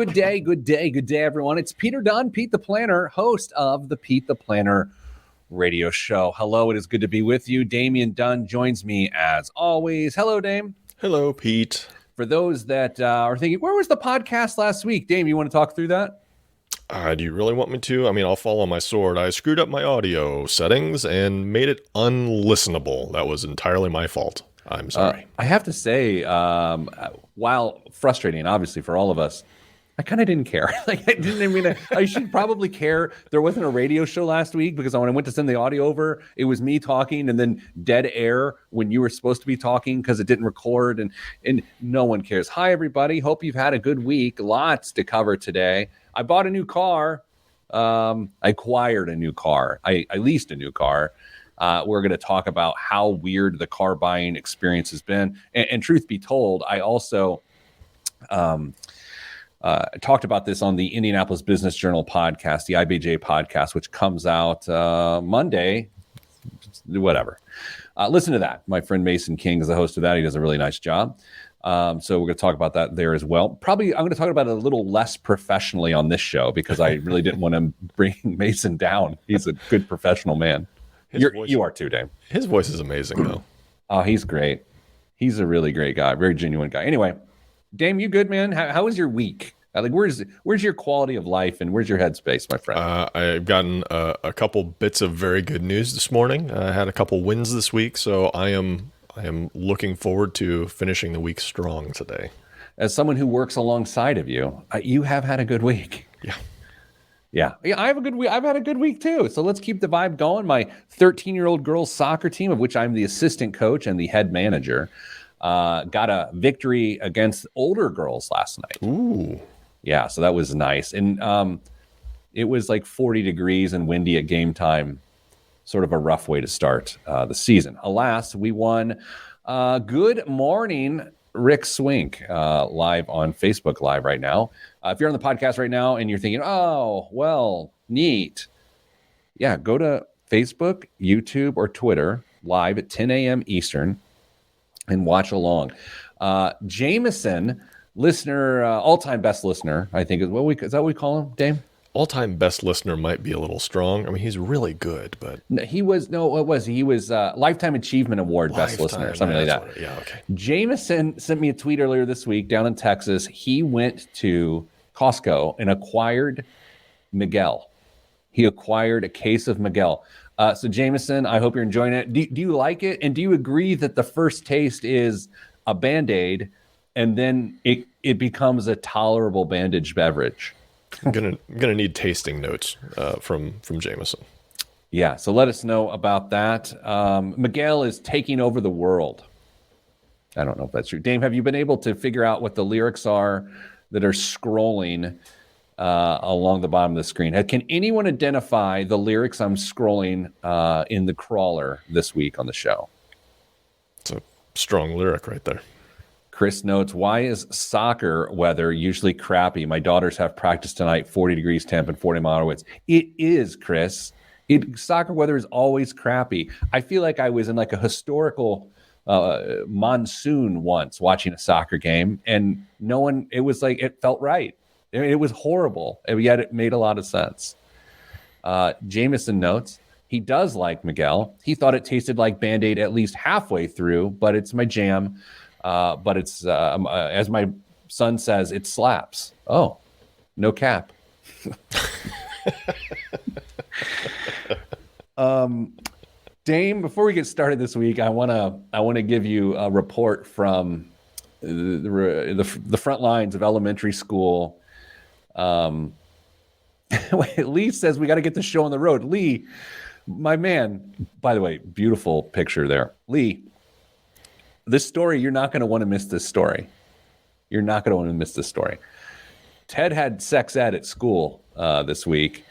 Good day, everyone. It's Peter Dunn, Pete the Planner, host of the Pete the Planner radio show. Hello, it is good to be with you. Damian Dunn joins me as always. Hello, Dame. Hello, Pete. For those that are thinking, where was the podcast last week? Dame, you want to talk through that? Do you really want me to? I mean, I'll fall on my sword. I screwed up my audio settings and made it unlistenable. That was entirely my fault. I'm sorry. I have to say, while frustrating, obviously, for all of us, I kind of didn't care. I should probably care. There wasn't a radio show last week because when I went to send the audio over, it was me talking and then dead air when you were supposed to be talking because it didn't record and no one cares. Hi, everybody. Hope you've had a good week. Lots to cover today. I bought a new car. I acquired a new car. I leased a new car. We're going to talk about how weird the car buying experience has been. And truth be told, I also talked about this on the Indianapolis Business Journal podcast, the IBJ podcast, which comes out Monday, whatever. Listen to that. My friend Mason King is the host of that. He does a really nice job. So we're going to talk about that there as well. Probably I'm going to talk about it a little less professionally on this show because I really didn't want to bring Mason down. He's a good professional man. You are too, Dave. His voice is amazing, though. Oh, he's great. He's a really great guy, very genuine guy. Anyway, Dame, you good, man? How was your week? Where's your quality of life and where's your headspace, my friend? I've gotten a couple bits of very good news this morning. I had a couple wins this week, so I am looking forward to finishing the week strong today. As someone who works alongside of you, you have had a good week. Yeah, I have a good week. I've had a good week too. So let's keep the vibe going. My 13-year-old girls soccer team, of which I'm the assistant coach and the head manager, got a victory against older girls last night. Ooh. Yeah, so that was nice. And it was like 40 degrees and windy at game time. Sort of a rough way to start the season. Alas, we won. Good morning, Rick Swink, live on Facebook Live right now. If you're on the podcast right now and you're thinking, oh, well, neat. Yeah, go to Facebook, YouTube, or Twitter live at 10 a.m. Eastern and watch along. Jameson, listener, all-time best listener, I think is that what we call him, Dame? All-time best listener might be a little strong. I mean, he's really good, but he was Lifetime Achievement Award best listener, something like that. Yeah, okay. Jameson sent me a tweet earlier this week down in Texas. He went to Costco and acquired Miguel. He acquired a case of Miguel. So Jameson, I hope you're enjoying it. Do you like it? And do you agree that the first taste is a Band-Aid and then it becomes a tolerable bandage beverage? I'm gonna need tasting notes from Jameson. Yeah, so let us know about that. Miguel is taking over the world. I don't know if that's true. Dame, have you been able to figure out what the lyrics are that are scrolling along the bottom of the screen? Can anyone identify the lyrics I'm scrolling in the crawler this week on the show? It's a strong lyric right there. Chris notes, why is soccer weather usually crappy? My daughters have practice tonight, 40 degrees temp and 40 mile winds. It is, Chris. Soccer weather is always crappy. I feel like I was in like a historical monsoon once watching a soccer game, and it felt right. It was horrible, and yet it made a lot of sense. Jameson notes, he does like Miguel. He thought it tasted like Band-Aid at least halfway through, but it's my jam. But it's, as my son says, it slaps. Oh, no cap. Dame, before we get started this week, I want to give you a report from the front lines of elementary school. Lee says we got to get the show on the road. Lee, my man, by the way, beautiful picture there. Lee, this story, you're not going to want to miss this story. You're not going to want to miss this story. Ted had sex ed at school this week.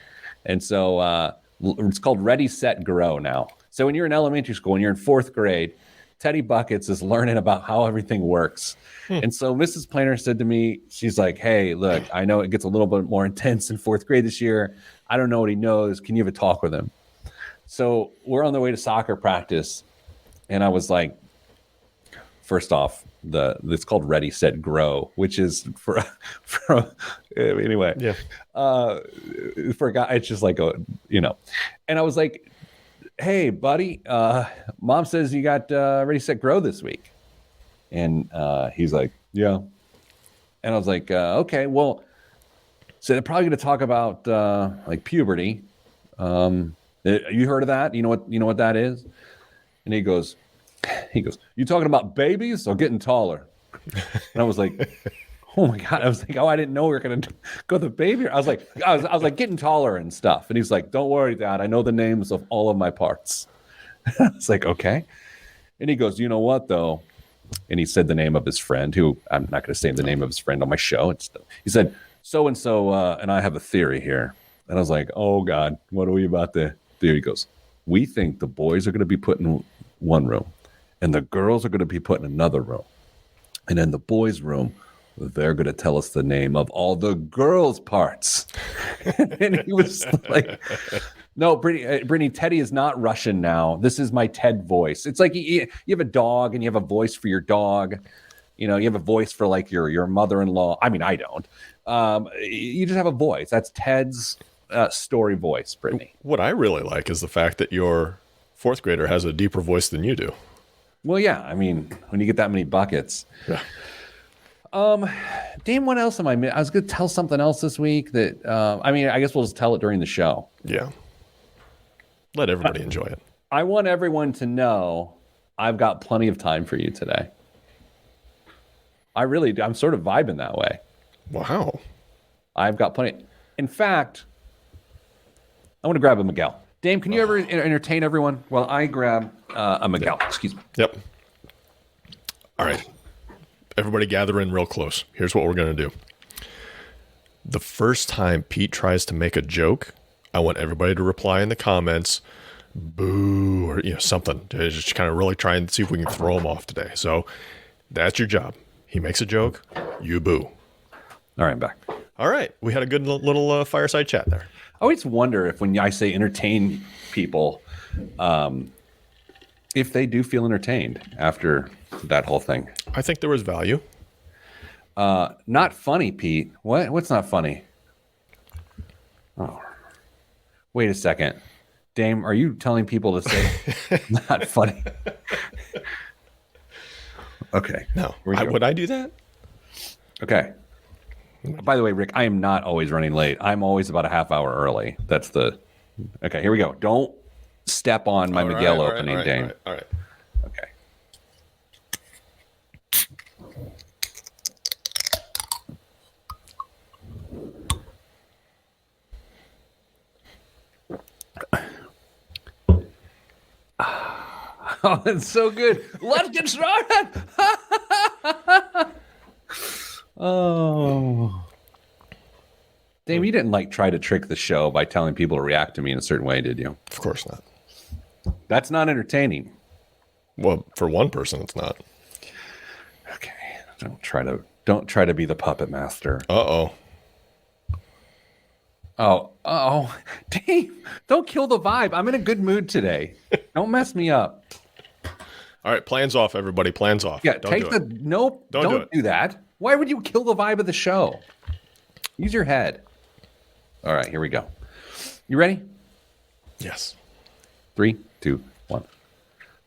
And so it's called Ready, Set, Grow now. So when you're in elementary school, when you're in fourth grade, Teddy Buckets is learning about how everything works. And so Mrs. Planner said to me, she's like, hey, look, I know it gets a little bit more intense in fourth grade this year. I don't know what he knows. Can you have a talk with him? So we're on the way to soccer practice. And I was like, first off, it's called Ready Set Grow, which is for anyway. Yeah. For a guy, it's just like and I was like, hey, buddy, mom says you got Ready Set Grow this week, and he's like, yeah, and I was like, okay, well, so they're probably going to talk about like puberty. You heard of that? You know what that is? And he goes, you talking about babies or getting taller? And I was like, oh my God. I was like, I didn't know we were going to go the baby. I was like getting taller and stuff. And he's like, don't worry, Dad. I know the names of all of my parts. I was like, okay. And he goes, you know what though? And he said the name of his friend, who I'm not going to say the name of his friend on my show. He said, so-and-so and I have a theory here. And I was like, oh God, what are we about to do? He goes, we think the boys are going to be put in one room and the girls are going to be put in another room. And in the boys' room, they're going to tell us the name of all the girls' parts. And he was like, no, Brittany, Teddy is not Russian now. This is my Ted voice. It's like you have a dog and you have a voice for your dog. You have a voice for like your mother-in-law. I mean, I don't. You just have a voice. That's Ted's story voice, Brittany. What I really like is the fact that your fourth grader has a deeper voice than you do. Well, yeah. I mean, when you get that many buckets. Yeah. Dame, what else am I was going to tell something else this week that, I guess we'll just tell it during the show. Yeah. Let everybody enjoy it. I want everyone to know I've got plenty of time for you today. I really do. I'm sort of vibing that way. Wow. I've got plenty. In fact, I want to grab a Miguel. Dame, can you ever entertain everyone while I grab a Miguel? Excuse me. Yep. All right. Everybody gather in real close. Here's what we're going to do. The first time Pete tries to make a joke, I want everybody to reply in the comments, boo, or something. Just kind of really try and see if we can throw him off today. So that's your job. He makes a joke, you boo. All right, I'm back. All right. We had a good little fireside chat there. I always wonder if when I say entertain people, if they do feel entertained after that whole thing. I think there was value. Not funny, Pete. What? What's not funny? Oh, wait a second. Dame, are you telling people to say not funny? Okay. No. Would I do that? Okay. By the way, Rick, I am not always running late. I'm always about a half hour early. Okay, here we go. Don't step on my Miguel opening, Dame. All right. Okay. Oh, that's so good. Let's get started. Oh. Dave, you didn't try to trick the show by telling people to react to me in a certain way, did you? Of course not. That's not entertaining. Well, for one person, it's not. Okay. Don't try to be the puppet master. Uh-oh. Oh, Dave, don't kill the vibe. I'm in a good mood today. Don't mess me up. All right, plans off, everybody. Plans off. Yeah, nope. Don't do that. Why would you kill the vibe of the show? Use your head. All right, here we go. You ready? Yes. 3, 2, 1.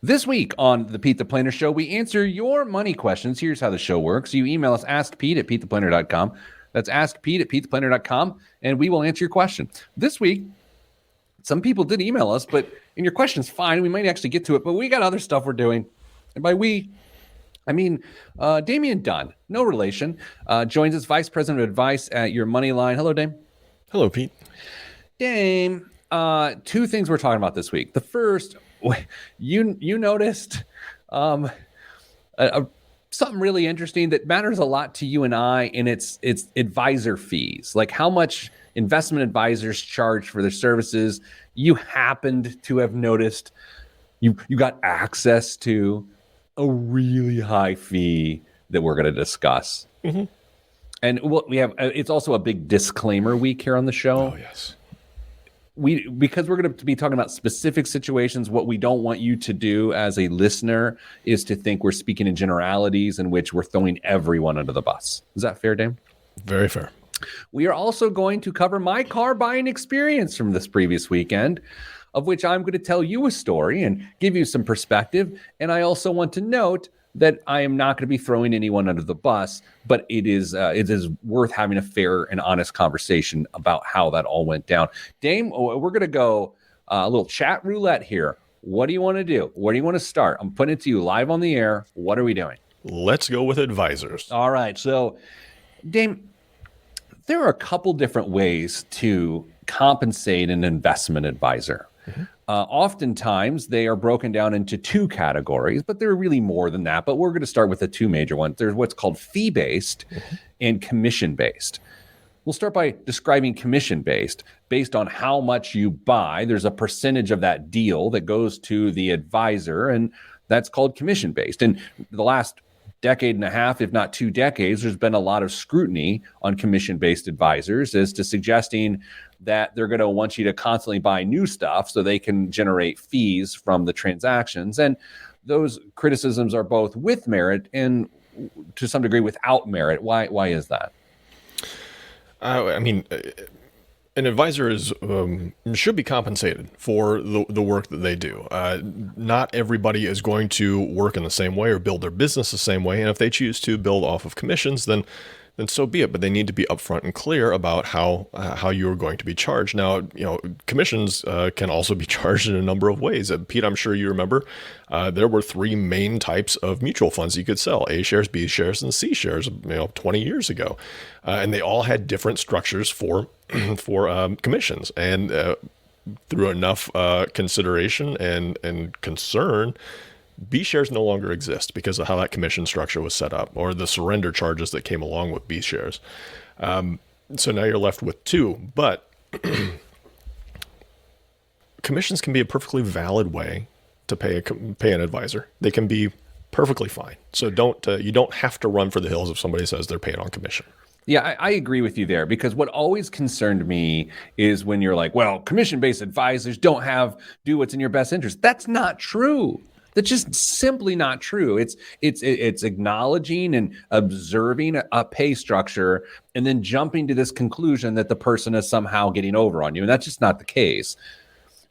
This week on the Pete the Planner Show, we answer your money questions. Here's how the show works. You email us, askpete@petetheplanner.com. That's askpete@petetheplanner.com, and we will answer your question. This week, some people did email us, and your question's fine. We might actually get to it, but we got other stuff we're doing. And by we, I mean Damian Dunn, no relation, joins us, Vice President of Advice at Your Money Line. Hello, Dame. Hello, Pete. Dame, two things we're talking about this week. The first, you noticed something really interesting that matters a lot to you and I, and it's advisor fees, like how much investment advisors charge for their services. You happened to have noticed you got access to a really high fee that we're going to discuss. Mm-hmm. And we have, it's also a big disclaimer week here on the show. Oh, yes. because we're going to be talking about specific situations, what we don't want you to do as a listener is to think we're speaking in generalities in which we're throwing everyone under the bus. Is that fair, Dame? Very fair. We are also going to cover my car buying experience from this previous weekend, of which I'm going to tell you a story and give you some perspective. And I also want to note that I am not going to be throwing anyone under the bus, but it is worth having a fair and honest conversation about how that all went down. Dame, we're going to go a little chat roulette here. What do you want to do? Where do you want to start? I'm putting it to you live on the air. What are we doing? Let's go with advisors. All right. So, Dame, there are a couple different ways to compensate an investment advisor. Mm-hmm. Oftentimes, they are broken down into two categories, but there are really more than that. But we're going to start with the two major ones. There's what's called fee-based and commission-based. We'll start by describing commission-based. Based on how much you buy, there's a percentage of that deal that goes to the advisor, and that's called commission-based. And the last decade and a half, if not 2 decades, there's been a lot of scrutiny on commission-based advisors as to suggesting that they're going to want you to constantly buy new stuff so they can generate fees from the transactions. And those criticisms are both with merit and to some degree without merit. Why is that? I mean, an advisor should be compensated for the work that they do. Not everybody is going to work in the same way or build their business the same way. And if they choose to build off of commissions, then so be it. But they need to be upfront and clear about how you're going to be charged. Now, commissions can also be charged in a number of ways. Pete, I'm sure you remember there were 3 main types of mutual funds you could sell: A shares, B shares, and C shares. 20 years ago, and they all had different structures for commissions. And through enough consideration and concern, B shares no longer exist because of how that commission structure was set up, or the surrender charges that came along with B shares. So now you're left with 2. But commissions can be a perfectly valid way to pay an advisor. They can be perfectly fine. So you don't have to run for the hills if somebody says they're paying on commission. Yeah, I agree with you there, because what always concerned me is when you're like, well, commission-based advisors don't do what's in your best interest. That's not true. That's just simply not true. It's acknowledging and observing a pay structure and then jumping to this conclusion that the person is somehow getting over on you. And that's just not the case,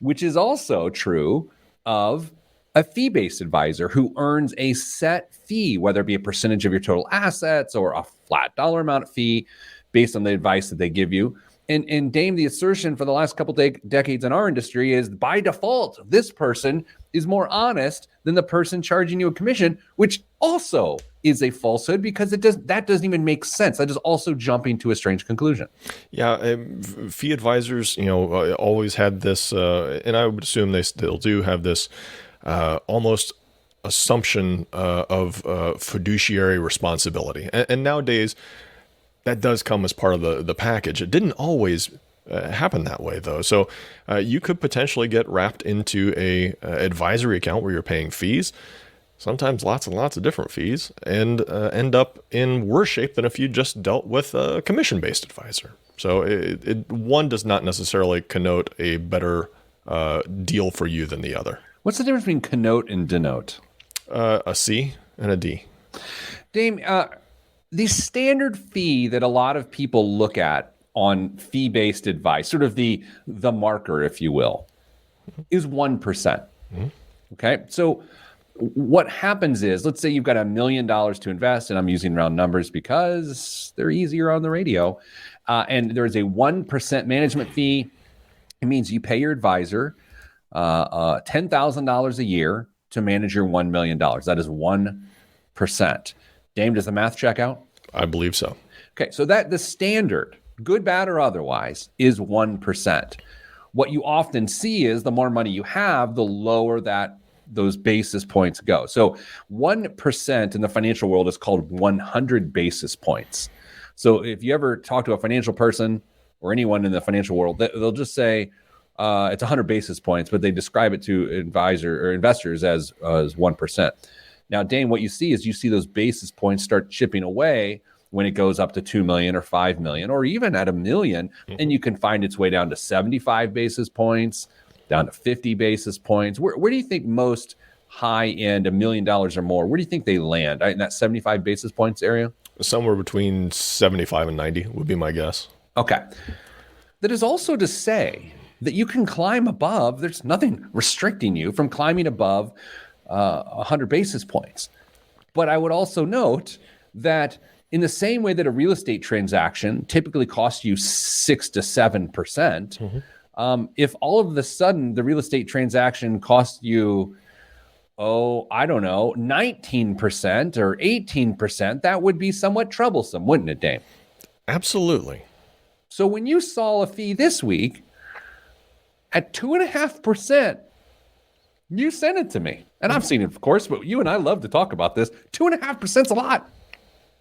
which is also true of a fee-based advisor who earns a set fee, whether it be a percentage of your total assets or a flat dollar amount fee based on the advice that they give you. And Dame, the assertion for the last couple decades in our industry is by default, this person is more honest than the person charging you a commission, which also is a falsehood because that doesn't even make sense. That is also jumping to a strange conclusion. Yeah, fee advisors, always had this, and I would assume they still do have this almost assumption of fiduciary responsibility. And nowadays, that does come as part of the package. It didn't always happen that way, though. So you could potentially get wrapped into a advisory account where you're paying fees, sometimes lots and lots of different fees, and end up in worse shape than if you just dealt with a commission-based advisor. So one does not necessarily connote a better deal for you than the other. What's the difference between connote and denote? A C and a D. Dame, the standard fee that a lot of people look at on fee-based advice, sort of the marker, if you will, is 1%. Mm-hmm. Okay, so what happens is, let's say you've got $1 million to invest, and I'm using round numbers because they're easier on the radio, and there's a 1% management fee. It means you pay your advisor $10,000 a year to manage your $1 million. That is 1%. Dame, does the math check out? I believe so. Okay, so that the standard, good, bad, or otherwise, is 1%. What you often see is the more money you have, the lower those basis points go. So 1% in the financial world is called 100 basis points. So if you ever talk to a financial person or anyone in the financial world, they'll just say it's 100 basis points, but they describe it to investors as 1%. Now, Dane, what you see is those basis points start chipping away when it goes up to 2 million or 5 million, or even at $1 million, and you can find its way down to 75 basis points, down to 50 basis points. Where do you think most high end $1 million or more, where do you think they land? In that 75 basis points area? Somewhere between 75 and 90 would be my guess. Okay. That is also to say that you can climb above. There's nothing restricting you from climbing above 100 basis points. But I would also note that in the same way that a real estate transaction typically costs you 6 to 7%, if all of a sudden the real estate transaction costs you, I don't know, 19% or 18%, that would be somewhat troublesome, wouldn't it, Dame? Absolutely. So when you saw a fee this week at 2.5%, you sent it to me. And I've seen it, of course, but you and I love to talk about this. 2.5% is a lot.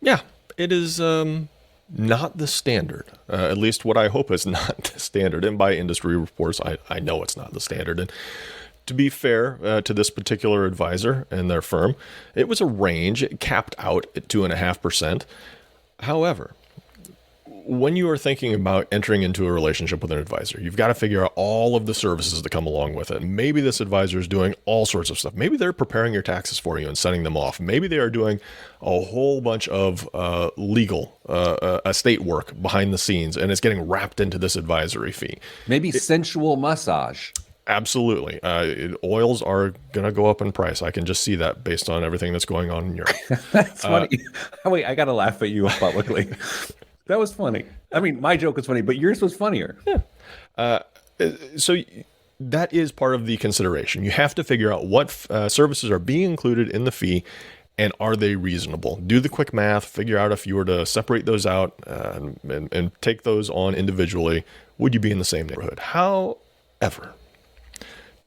Yeah, it is not the standard. At least what I hope is not the standard. And by industry reports, I know it's not the standard. And to be fair to this particular advisor and their firm, it was a range. It capped out at 2.5%. However, when you are thinking about entering into a relationship with an advisor, you've got to figure out all of the services that come along with it. Maybe this advisor is doing all sorts of stuff. Maybe they're preparing your taxes for you and sending them off. Maybe they are doing a whole bunch of legal estate work behind the scenes, and it's getting wrapped into this advisory fee. Maybe sensual massage. Absolutely. Oils are going to go up in price. I can just see that based on everything that's going on in Europe. That's funny. Wait, I got to laugh at you publicly. That was funny. I mean, my joke was funny, but yours was funnier. Yeah. So that is part of the consideration. You have to figure out what services are being included in the fee and are they reasonable. Do the quick math, figure out if you were to separate those out and take those on individually, would you be in the same neighborhood? However,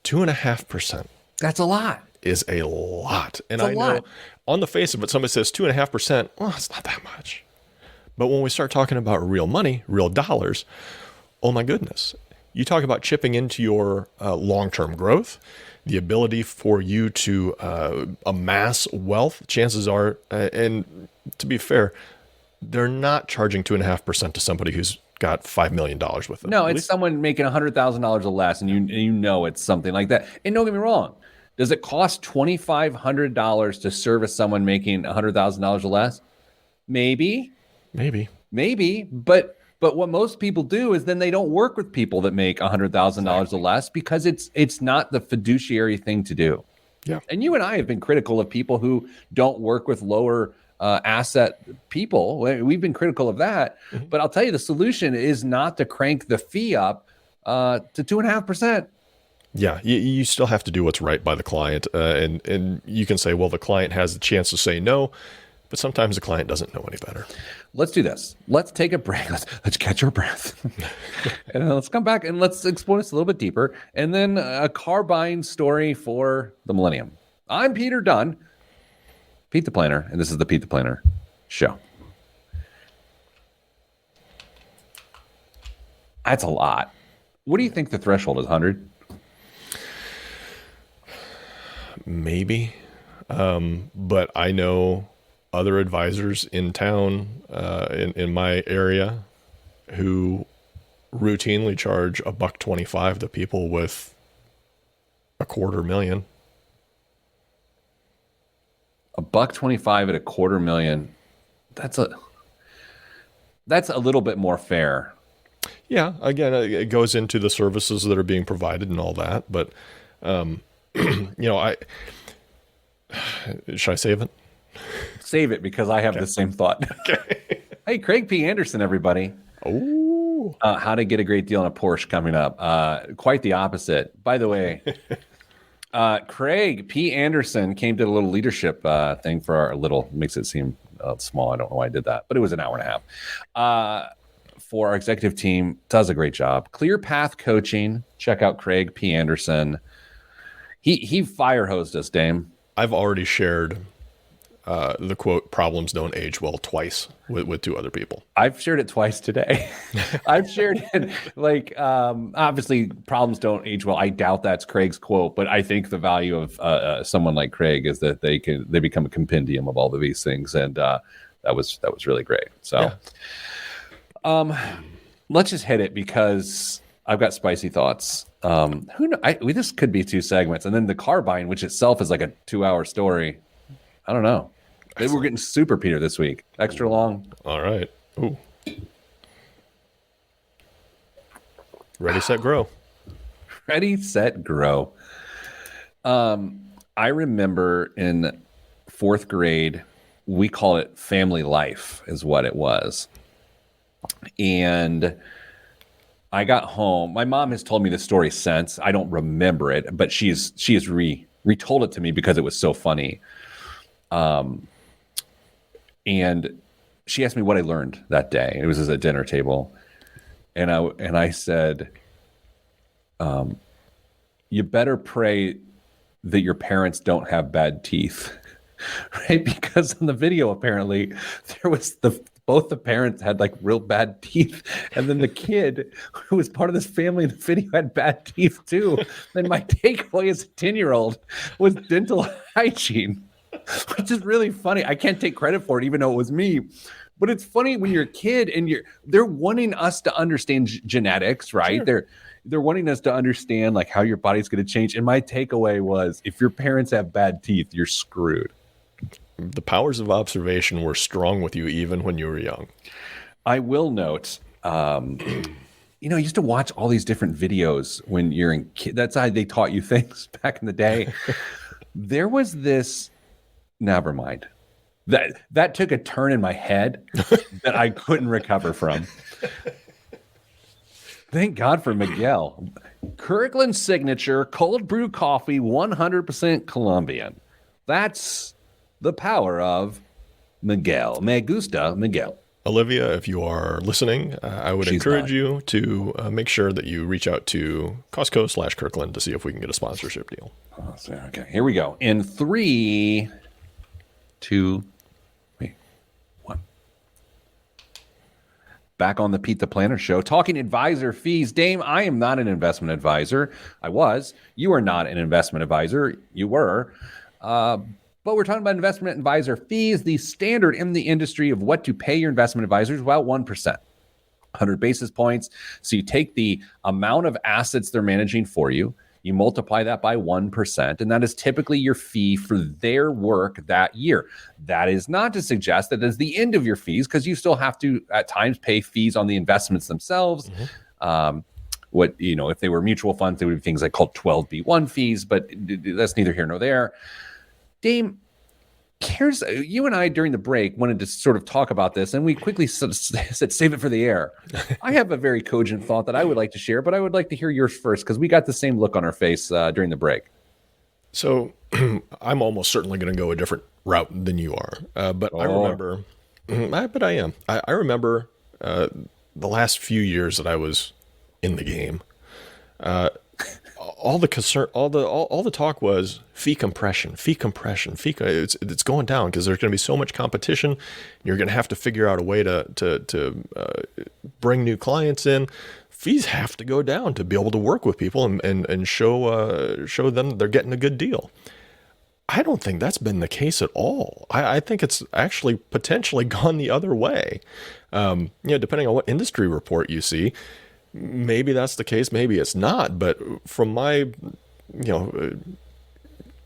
2.5%. That's a lot. Is a lot. And I know on the face of it, somebody says 2.5%. Well, it's not that much. But when we start talking about real money, real dollars, oh my goodness. You talk about chipping into your long-term growth, the ability for you to amass wealth. Chances are, and to be fair, they're not charging 2.5% to somebody who's got $5 million with them. No, it's someone making $100,000 or less, and you know it's something like that. And don't get me wrong. Does it cost $2,500 to service someone making $100,000 or less? Maybe. But what most people do is then they don't work with people that make $100,000 or less because it's not the fiduciary thing to do. Yeah. And you and I have been critical of people who don't work with lower asset people. We've been critical of that. Mm-hmm. But I'll tell you, the solution is not to crank the fee up to 2.5%. Yeah, you still have to do what's right by the client. And you can say, well, the client has the chance to say no. But sometimes the client doesn't know any better. Let's do this. Let's take a break. Let's catch our breath. And let's come back and let's explore this a little bit deeper. And then a car buying story for the millennium. I'm Peter Dunn, Pete the Planner, and this is the Pete the Planner Show. That's a lot. What do you think the threshold is, 100? Maybe. But I know other advisors in town, in my area, who routinely charge $125 to people with $250,000. $125 at $250,000. That's a little bit more fair. Yeah. Again, it goes into the services that are being provided and all that. But should I save it? Save it because I have the same thought. Okay. Hey, Craig P. Anderson, everybody. Oh. How to get a great deal on a Porsche coming up. Quite the opposite. By the way, Craig P. Anderson came to a little leadership thing for our little, makes it seem small. I don't know why I did that, but it was an hour and a half. For our executive team, does a great job. Clear Path Coaching. Check out Craig P. Anderson. He fire hosed us, Dame. I've already shared the quote, problems don't age well, twice with two other people. I've shared it twice today. I've shared it obviously problems don't age well. I doubt that's Craig's quote, but I think the value of someone like Craig is that they become a compendium of all of these things. And that was really great. So, Yeah. let's just hit it because I've got spicy thoughts. This could be 2 segments, and then the car buying, which itself is like a 2-hour story. I don't know. Maybe we're getting super Peter this week. Extra long. All right. Ooh. Ready, set, grow. Ready, set, grow. I remember in 4th grade, we call it family life is what it was. And I got home. My mom has told me this story since. I don't remember it, but she has retold it to me because it was so funny. And she asked me what I learned that day. It was at a dinner table. And I said, you better pray that your parents don't have bad teeth. Right? Because on the video, apparently, there was both the parents had like real bad teeth. And then the kid who was part of this family in the video had bad teeth too. Then my takeaway as a 10-year-old was dental hygiene, which is really funny. I can't take credit for it, even though it was me. But it's funny when you're a kid and they're wanting us to understand genetics, right? Sure. They're wanting us to understand like how your body's going to change. And my takeaway was, if your parents have bad teeth, you're screwed. The powers of observation were strong with you even when you were young. I will note, I used to watch all these different videos when you're in kid. That's how they taught you things back in the day. There was this, never mind. That took a turn in my head that I couldn't recover from. Thank God for Miguel. Kirkland Signature cold brew coffee, 100% Colombian. That's the power of Miguel. Me gusta, Miguel. Olivia, if you are listening, I would encourage you to make sure that you reach out to Costco/Kirkland to see if we can get a sponsorship deal. Okay, here we go. In 3, 2, 1. Back on the Pete the Planner show, talking advisor fees. Dame, I am not an investment advisor. I was. You are not an investment advisor. You were. But we're talking about investment advisor fees. The standard in the industry of what to pay your investment advisors is about 1%, 100 basis points. So you take the amount of assets they're managing for you, you multiply that by 1%, and that is typically your fee for their work that year. That is not to suggest that is the end of your fees, because you still have to at times pay fees on the investments themselves. Mm-hmm. If they were mutual funds, there would be things like called 12B1 fees, but that's neither here nor there. Dame, you and I during the break wanted to sort of talk about this, and we quickly said, save it for the air. I have a very cogent thought that I would like to share, but I would like to hear yours first, because we got the same look on our face during the break. So I'm almost certainly going to go a different route than you are. But I remember, I remember the last few years that I was in the game. All the talk was fee compression. It's going down because there's going to be so much competition. You're going to have to figure out a way to bring new clients in. Fees have to go down to be able to work with people and show them they're getting a good deal. I don't think that's been the case at all. I think it's actually potentially gone the other way. Depending on what industry report you see. Maybe that's the case, maybe it's not. But from my,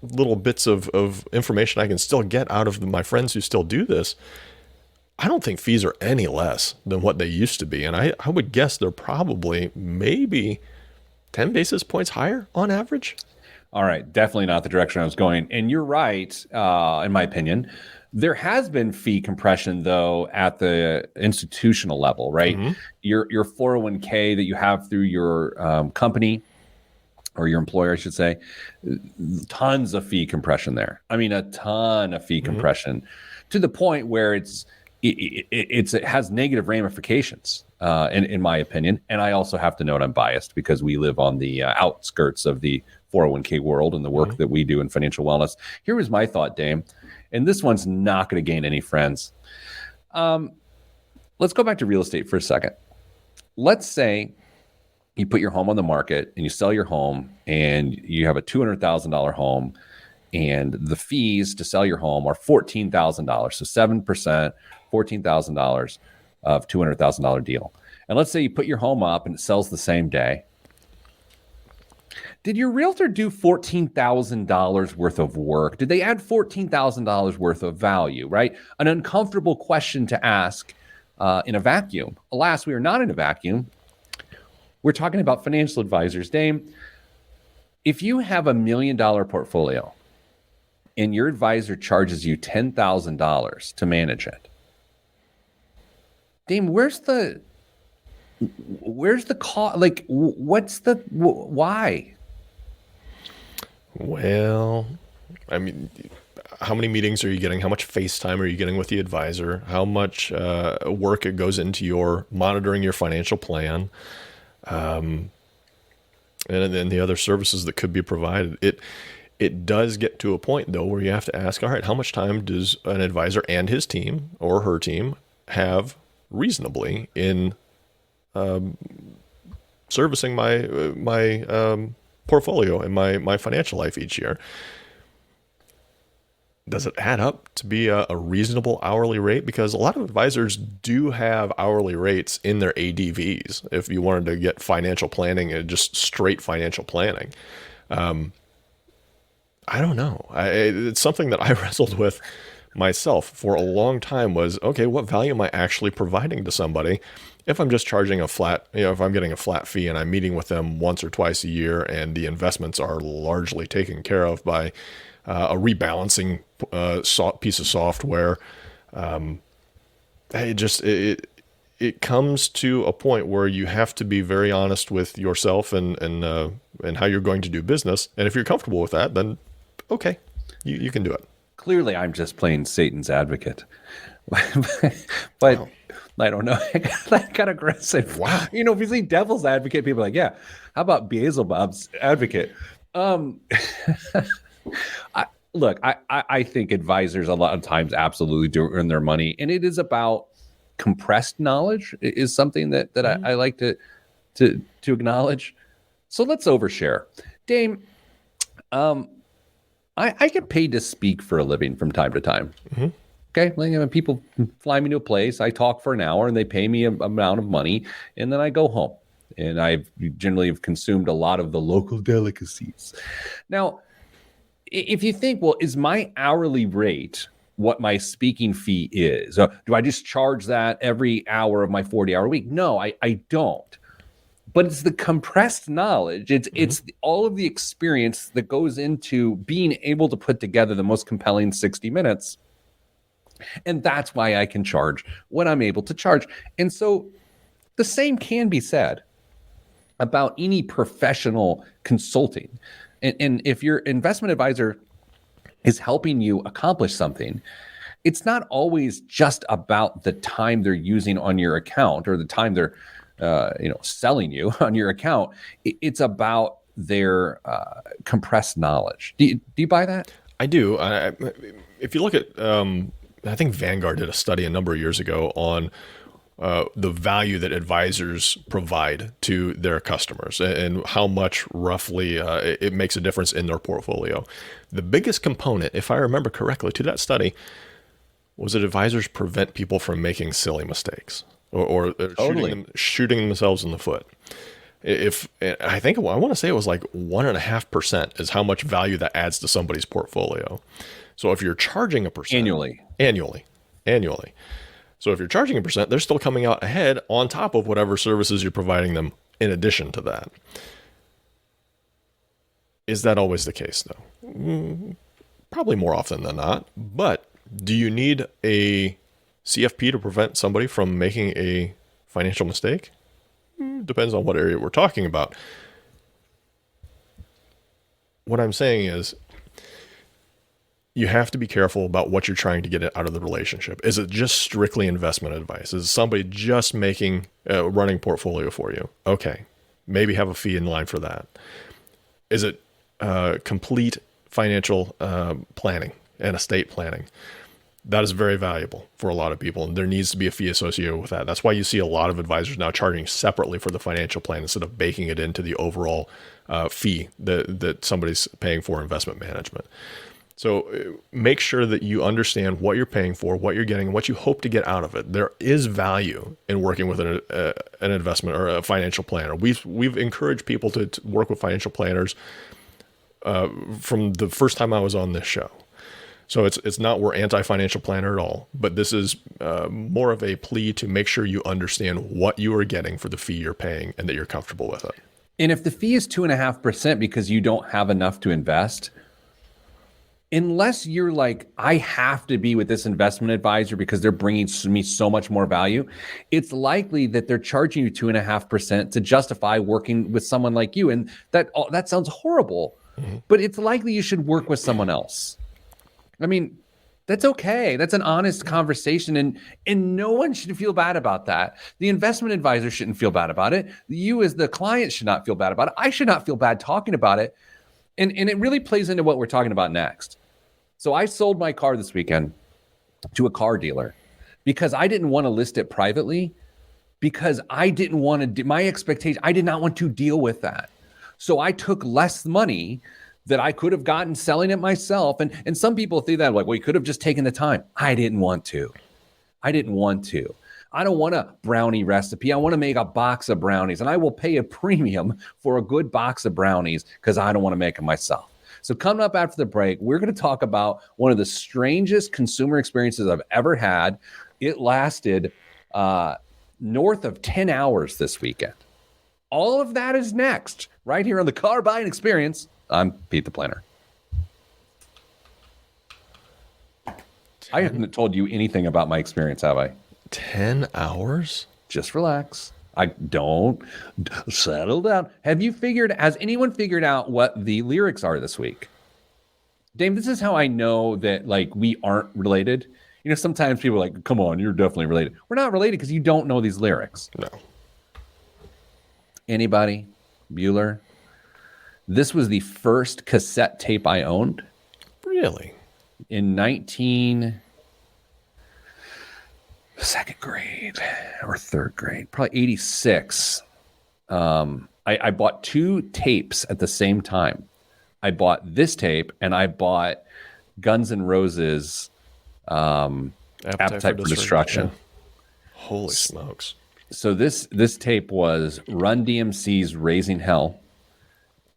little bits of information I can still get out of my friends who still do this, I don't think fees are any less than what they used to be. And I would guess they're probably maybe 10 basis points higher on average. All right, definitely not the direction I was going. And you're right, in my opinion. There has been fee compression, though, at the institutional level, right? Mm-hmm. Your 401k that you have through your company or your employer, I should say, tons of fee compression there. I mean, a ton of fee compression to the point where it has negative ramifications, in my opinion. And I also have to note I'm biased because we live on the outskirts of the 401k world and the work that we do in financial wellness. Here was my thought, Dame. And this one's not going to gain any friends. Let's go back to real estate for a second. Let's say you put your home on the market and you sell your home and you have a $200,000 home and the fees to sell your home are $14,000. So 7%, $14,000 of $200,000 deal. And let's say you put your home up and it sells the same day. Did your realtor do $14,000 worth of work? Did they add $14,000 worth of value, right? An uncomfortable question to ask in a vacuum. Alas, we are not in a vacuum. We're talking about financial advisors. Dame, if you have $1 million portfolio and your advisor charges you $10,000 to manage it, Dame, where's the cost? Like, why? Well, I mean, how many meetings are you getting? How much FaceTime are you getting with the advisor? How much work it goes into your monitoring your financial plan? And then the other services that could be provided. It does get to a point, though, where you have to ask, all right, how much time does an advisor and his team or her team have reasonably in servicing my portfolio and my financial life each year? Does it add up to be a reasonable hourly rate? Because a lot of advisors do have hourly rates in their ADVs. If you wanted to get financial planning and just straight financial planning, I don't know. It's something that I wrestled with myself for a long time. Was, okay, what value am I actually providing to somebody? If I'm just charging a flat, if I'm getting a flat fee and I'm meeting with them once or twice a year, and the investments are largely taken care of by a rebalancing piece of software, it comes to a point where you have to be very honest with yourself and how you're going to do business. And if you're comfortable with that, then okay, you can do it. Clearly, I'm just playing Satan's advocate, but Wow. I don't know. That got aggressive. Wow. If you say devil's advocate, people are like, yeah, how about Beelzebub's advocate? I think advisors a lot of times absolutely do earn their money, and it is about compressed knowledge is something that I like to acknowledge. So let's overshare. Dame, I get paid to speak for a living from time to time. Mm-hmm. Okay, when people fly me to a place, I talk for an hour and they pay me an amount of money, and then I go home. And I generally have consumed a lot of the local delicacies. Now, if you think, well, is my hourly rate what my speaking fee is? Do I just charge that every hour of my 40-hour week? No, I don't. But it's the compressed knowledge. It's all of the experience that goes into being able to put together the most compelling 60 minutes. And that's why I can charge what I'm able to charge. And so the same can be said about any professional consulting. And if your investment advisor is helping you accomplish something, it's not always just about the time they're using on your account or the time they're selling you on your account. It's about their compressed knowledge. Do you buy that? I do. If you look at, I think Vanguard did a study a number of years ago on the value that advisors provide to their customers and how much roughly it makes a difference in their portfolio. The biggest component, if I remember correctly, to that study was that advisors prevent people from making silly mistakes or Totally. shooting themselves in the foot. I want to say it was like 1.5% is how much value that adds to somebody's portfolio. So if you're charging a percent annually. So if you're charging a percent, they're still coming out ahead on top of whatever services you're providing them in addition to that. Is that always the case, though? Probably more often than not. But do you need a CFP to prevent somebody from making a financial mistake? Depends on what area we're talking about. What I'm saying is, you have to be careful about what you're trying to get out of the relationship. Is it just strictly investment advice? Is somebody just making a running portfolio for you? Okay, maybe have a fee in line for that. Is it complete financial planning and estate planning? That is very valuable for a lot of people, and there needs to be a fee associated with that. That's why you see a lot of advisors now charging separately for the financial plan instead of baking it into the overall fee that somebody's paying for investment management. So make sure that you understand what you're paying for, what you're getting, and what you hope to get out of it. There is value in working with an investment or a financial planner. We've encouraged people to work with financial planners from the first time I was on this show. So it's not we're anti-financial planner at all, but this is more of a plea to make sure you understand what you are getting for the fee you're paying and that you're comfortable with it. And if the fee is 2.5% because you don't have enough to invest, unless you're like, I have to be with this investment advisor because they're bringing me so much more value, it's likely that they're charging you 2.5% to justify working with someone like you. And that sounds horrible, but it's likely you should work with someone else. I mean, that's okay. That's an honest conversation, and no one should feel bad about that. The investment advisor shouldn't feel bad about it. You as the client should not feel bad about it. I should not feel bad talking about it. And it really plays into what we're talking about next. So I sold my car this weekend to a car dealer because I didn't want to list it privately, because I didn't want to my expectation. I did not want to deal with that. So I took less money that I could have gotten selling it myself. And some people think that, like, well, you could have just taken the time. I didn't want to. I don't want a brownie recipe. I want to make a box of brownies, and I will pay a premium for a good box of brownies because I don't want to make them myself. So coming up after the break, we're going to talk about one of the strangest consumer experiences I've ever had. It lasted north of 10 hours this weekend. All of that is next, right here on the Car Buying Experience. I'm Pete the Planner. I haven't told you anything about my experience, have I? 10 hours? Just relax. I don't. Settle down. Has anyone figured out what the lyrics are this week? Dame, this is how I know that, like, we aren't related. You know, sometimes people are like, come on, you're definitely related. We're not related because you don't know these lyrics. No. Anybody? Bueller? This was the first cassette tape I owned. Really? In second grade or third grade, probably 86. I bought two tapes at the same time. I bought this tape and I bought Guns N' Roses' Appetite for Destruction. Yeah. Holy smokes. So this tape was Run DMC's Raising Hell.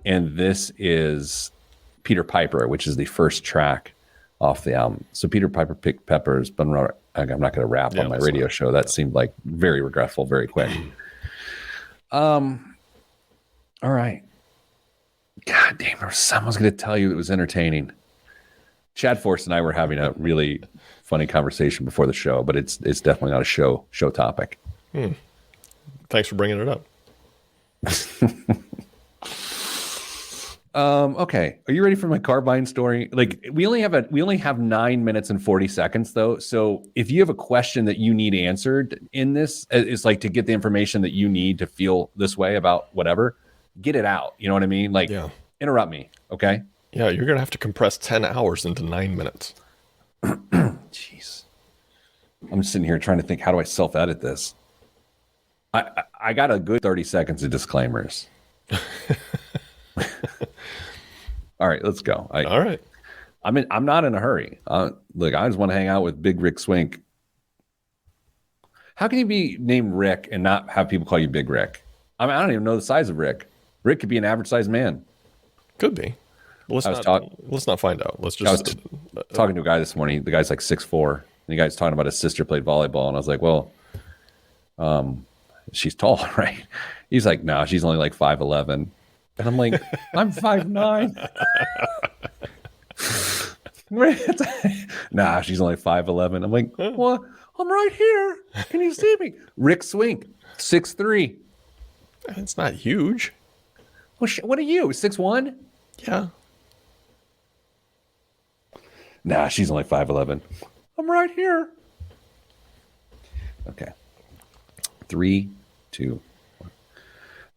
And this is Peter Piper, which is the first track off the album. So Peter Piper picked peppers, but I'm not going to rap on my radio show. That seemed like very regretful, very quick. All right. God damn, someone's going to tell you it was entertaining. Chad Force and I were having a really funny conversation before the show, but it's definitely not a show topic. Thanks for bringing it up. Okay. Are you ready for my car buying story? Like, we only have 9 minutes and 40 seconds though. So if you have a question that you need answered in this, it's like to get the information that you need to feel this way about whatever, get it out. You know what I mean? Like, interrupt me. Okay. Yeah. You're going to have to compress 10 hours into 9 minutes. Jeez. I'm just sitting here trying to think, how do I self-edit this? I got a good 30 seconds of disclaimers. All right, let's go. All right. I'm not in a hurry. Look, I just want to hang out with Big Rick Swink. How can you be named Rick and not have people call you Big Rick? I mean, I don't even know the size of Rick. Rick could be an average sized man. Could be. Let's not find out. Let's just. I was talking to a guy this morning. The guy's like 6'4", and the guy's talking about his sister played volleyball, and I was like, well, she's tall, right? He's like, no, she's only like 5'11". And I'm like, I'm 5'9". Nah, she's only 5'11". I'm like, well, I'm right here. Can you see me? Rick Swink, 6'3". It's not huge. Well, what are you, 6'1"? Yeah. Nah, she's only 5'11". I'm right here. Okay. 3, 2, 1.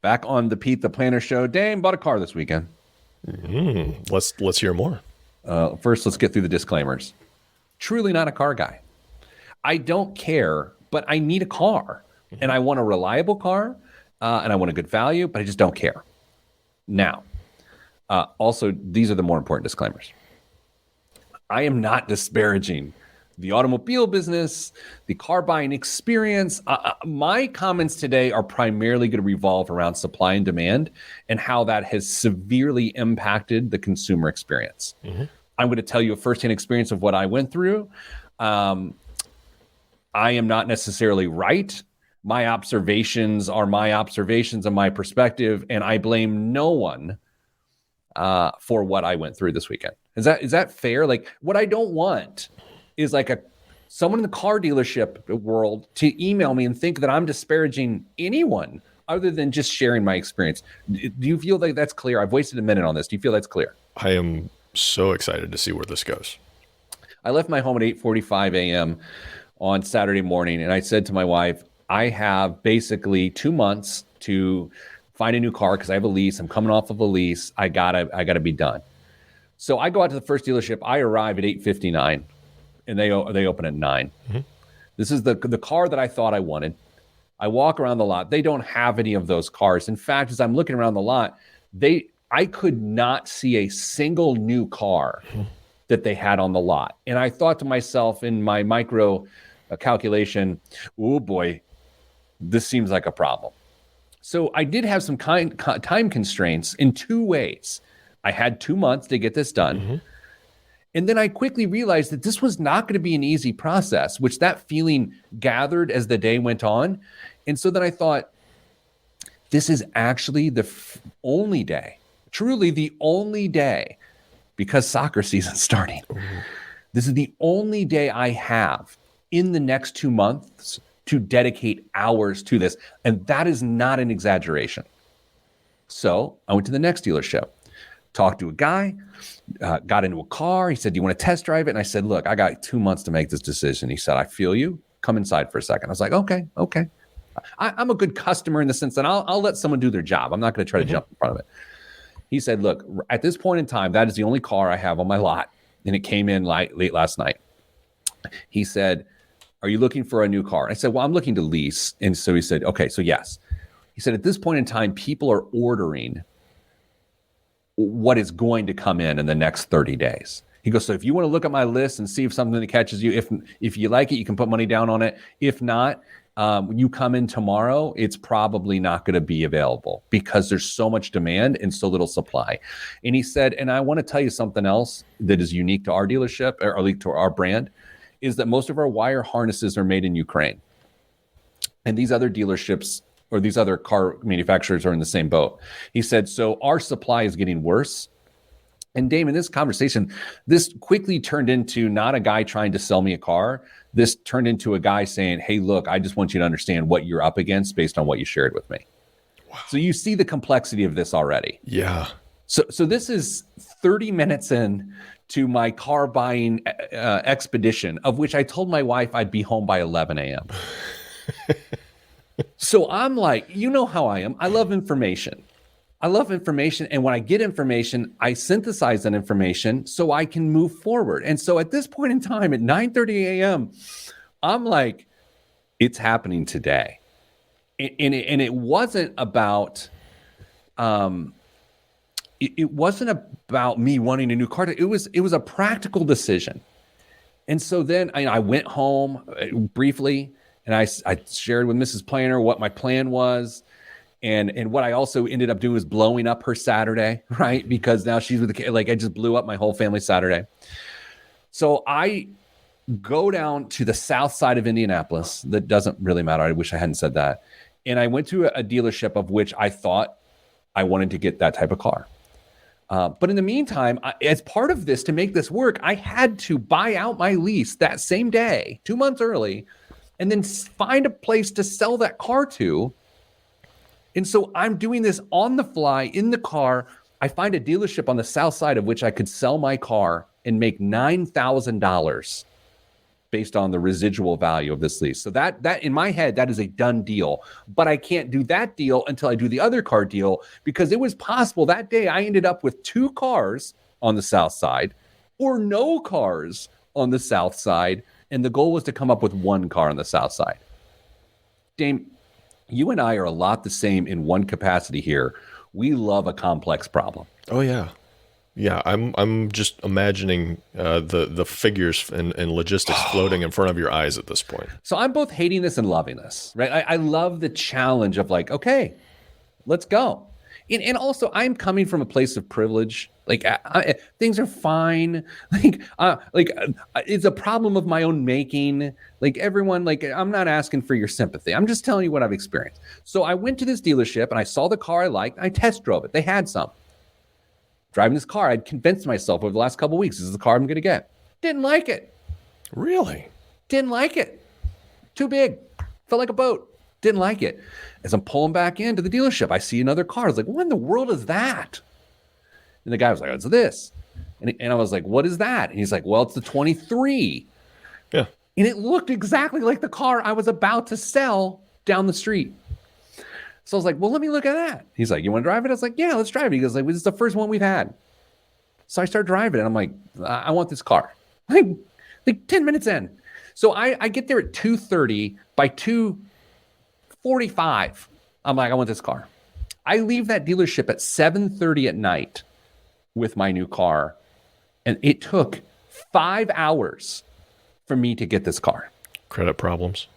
Back on the Pete the Planner show. Dame bought a car this weekend. Let's hear more. First, let's get through the disclaimers. Truly not a car guy. I don't care, but I need a car. And I want a reliable car, and I want a good value, but I just don't care. Now, also, these are the more important disclaimers. I am not disparaging the automobile business, the car buying experience. My comments today are primarily going to revolve around supply and demand and how that has severely impacted the consumer experience. Mm-hmm. I'm going to tell you a firsthand experience of what I went through. I am not necessarily right. My observations are my observations and my perspective, and I blame no one for what I went through this weekend. Is that fair? Like, what I don't want is like someone in the car dealership world to email me and think that I'm disparaging anyone other than just sharing my experience. Do you feel like that's clear? I've wasted a minute on this. Do you feel that's clear? I am so excited to see where this goes. I left my home at 8:45 a.m. on Saturday morning, and I said to my wife, I have basically 2 months to find a new car because I have a lease. I'm coming off of a lease. I gotta be done. So I go out to the first dealership. I arrive at 8:59. And they open at 9. Mm-hmm. This is the car that I thought I wanted. I walk around the lot. They don't have any of those cars. In fact, as I'm looking around the lot, I could not see a single new car that they had on the lot. And I thought to myself in my micro calculation, oh boy, this seems like a problem. So I did have some time constraints in 2 ways. I had 2 months to get this done. Mm-hmm. And then I quickly realized that this was not going to be an easy process, which that feeling gathered as the day went on. And so then I thought, this is actually the only day, truly the only day, because soccer season's starting. Mm-hmm. This is the only day I have in the next 2 months to dedicate hours to this. And that is not an exaggeration. So I went to the next dealership, talked to a guy, got into a car. He said, do you want to test drive it? And I said, look, I got 2 months to make this decision. He said, I feel you. Come inside for a second. I was like, okay. I'm a good customer in the sense that I'll let someone do their job. I'm not going to try to jump in front of it. He said, look, at this point in time, that is the only car I have on my lot. And it came in late last night. He said, are you looking for a new car? I said, well, I'm looking to lease. And so he said, okay, so yes. He said, at this point in time, people are ordering what is going to come in the next 30 days. He goes, so if you want to look at my list and see if something that catches you, if you like it, you can put money down on it. If not, when you come in tomorrow, it's probably not going to be available because there's so much demand and so little supply. And he said, and I want to tell you something else that is unique to our dealership or to our brand, is that most of our wire harnesses are made in Ukraine. And these other dealerships or these other car manufacturers are in the same boat. He said, so our supply is getting worse. And Damon, this conversation, this quickly turned into not a guy trying to sell me a car. This turned into a guy saying, hey, look, I just want you to understand what you're up against based on what you shared with me. Wow. So you see the complexity of this already. Yeah. So this is 30 minutes in to my car buying expedition, of which I told my wife I'd be home by 11 a.m. So I'm like, you know how I am. I love information. And when I get information, I synthesize that information so I can move forward. And so at this point in time, at 9:30 a.m., I'm like, it's happening today. And it wasn't about, it wasn't about me wanting a new car. It was a practical decision. And so then I went home briefly. And I shared with Mrs. Planner what my plan was. And what I also ended up doing was blowing up her Saturday, right? Because now she's with the kid. Like, I just blew up my whole family Saturday. So I go down to the south side of Indianapolis. That doesn't really matter. I wish I hadn't said that. And I went to a dealership of which I thought I wanted to get that type of car. But in the meantime, as part of this, to make this work, I had to buy out my lease that same day, 2 months early, and then find a place to sell that car to. And so I'm doing this on the fly in the car. I find a dealership on the south side of which I could sell my car and make $9,000 based on the residual value of this lease. So that in my head, that is a done deal. But I can't do that deal until I do the other car deal, because it was possible that day I ended up with 2 cars on the south side or no cars on the south side. And the goal was to come up with 1 car on the south side. Dame, you and I are a lot the same in one capacity here. We love a complex problem. Oh, yeah. Yeah, I'm just imagining the figures and logistics floating in front of your eyes at this point. So I'm both hating this and loving this, right? I love the challenge of like, okay, let's go. And also, I'm coming from a place of privilege. Like things are fine. It's a problem of my own making. Like everyone, like I'm not asking for your sympathy. I'm just telling you what I've experienced. So I went to this dealership and I saw the car I liked. I test drove it. They had some. Driving this car, I'd convinced myself over the last couple of weeks, this is the car I'm going to get. Didn't like it. Really? Didn't like it. Too big. Felt like a boat. Didn't like it. As I'm pulling back into the dealership, I see another car. I was like, what in the world is that? And the guy was like, oh, it's this. And I was like, what is that? And he's like, well, it's the 23. Yeah. And it looked exactly like the car I was about to sell down the street. So I was like, well, let me look at that. He's like, you want to drive it? I was like, yeah, let's drive it. He goes, like, this is the first one we've had. So I start driving it. I'm like, I want this car. Like 10 minutes in. So I get there at 2:30. By 2:45, I'm like, I want this car. I leave that dealership at 7:30 at night with my new car. And it took 5 hours for me to get this car. Credit problems?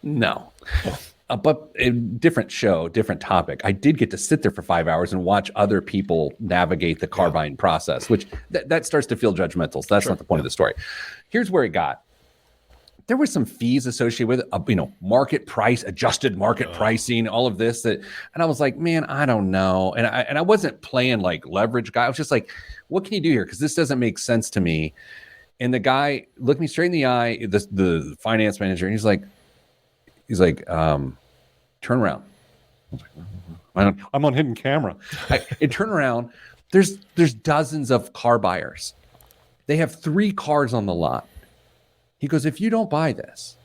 No. But a different show, different topic. I did get to sit there for 5 hours and watch other people navigate the car buying process, which that starts to feel judgmental. So that's not the point of the story. Here's where it got. There were some fees associated with it, market price, adjusted market pricing, all of this. And I was like, man, I don't know. And I wasn't playing like leverage guy. I was just like, what can you do here? Because this doesn't make sense to me. And the guy looked me straight in the eye, the finance manager, and he's like, turn around. I was like, I'm on hidden camera. I turn around. There's dozens of car buyers. They have 3 cars on the lot. He goes, if you don't buy this,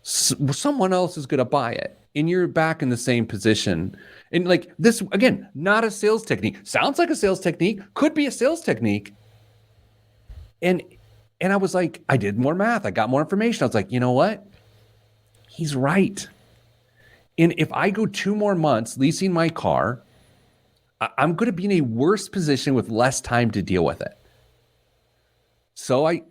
someone else is going to buy it. And you're back in the same position. And like this, again, not a sales technique. Sounds like a sales technique. Could be a sales technique. And I was like, I did more math. I got more information. I was like, you know what? He's right. And if I go 2 more months leasing my car, I'm going to be in a worse position with less time to deal with it. So I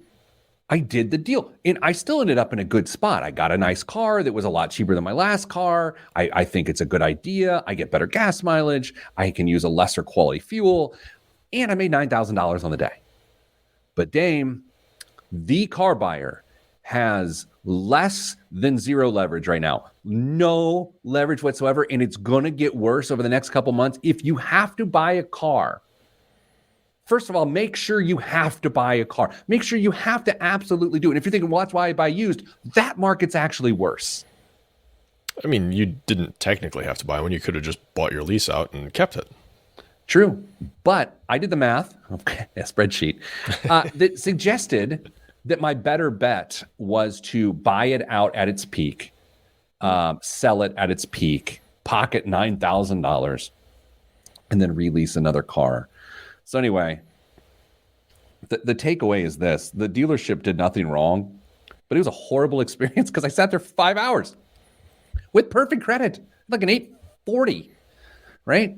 did the deal. And I still ended up in a good spot. I got a nice car that was a lot cheaper than my last car. I think it's a good idea. I get better gas mileage. I can use a lesser quality fuel. And I made $9,000 on the day. But Dame, the car buyer, has less than 0 leverage right now. No leverage whatsoever. And it's going to get worse over the next couple months. If you have to buy a car, first of all, make sure you have to buy a car. Make sure you have to absolutely do it. And if you're thinking, well, that's why I buy used, that market's actually worse. I mean, you didn't technically have to buy one. You could have just bought your lease out and kept it. True. But I did the math, okay, a spreadsheet, that suggested that my better bet was to buy it out at its peak, sell it at its peak, pocket $9,000, and then release another car. So anyway, the takeaway is this. The dealership did nothing wrong, but it was a horrible experience because I sat there for 5 hours with perfect credit, like an 840, right?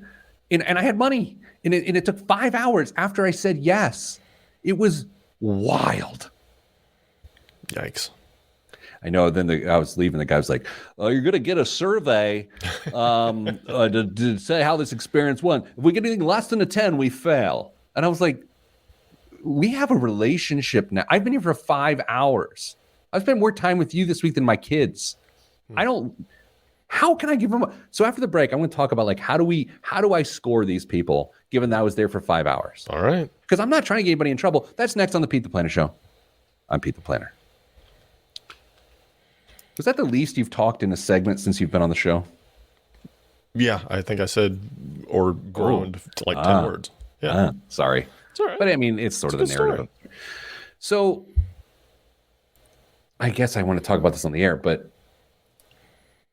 And I had money, and it took 5 hours after I said yes. It was wild. Yikes. I know. Then I was leaving. The guy was like, "Oh, you're going to get a survey to say how this experience went. If we get anything less than a 10, we fail." And I was like, "We have a relationship now. I've been here for 5 hours. I've spent more time with you this week than my kids. How can I give them?" So after the break, I'm going to talk about like how do I score these people given that I was there for 5 hours? All right. Because I'm not trying to get anybody in trouble. That's next on the Pete the Planner Show. I'm Pete the Planner. Was that the least you've talked in a segment since you've been on the show? Yeah, I think I said or groaned to like 10 words. Yeah. Sorry. It's all right. But I mean, it's sort of the narrative. So I guess I want to talk about this on the air, but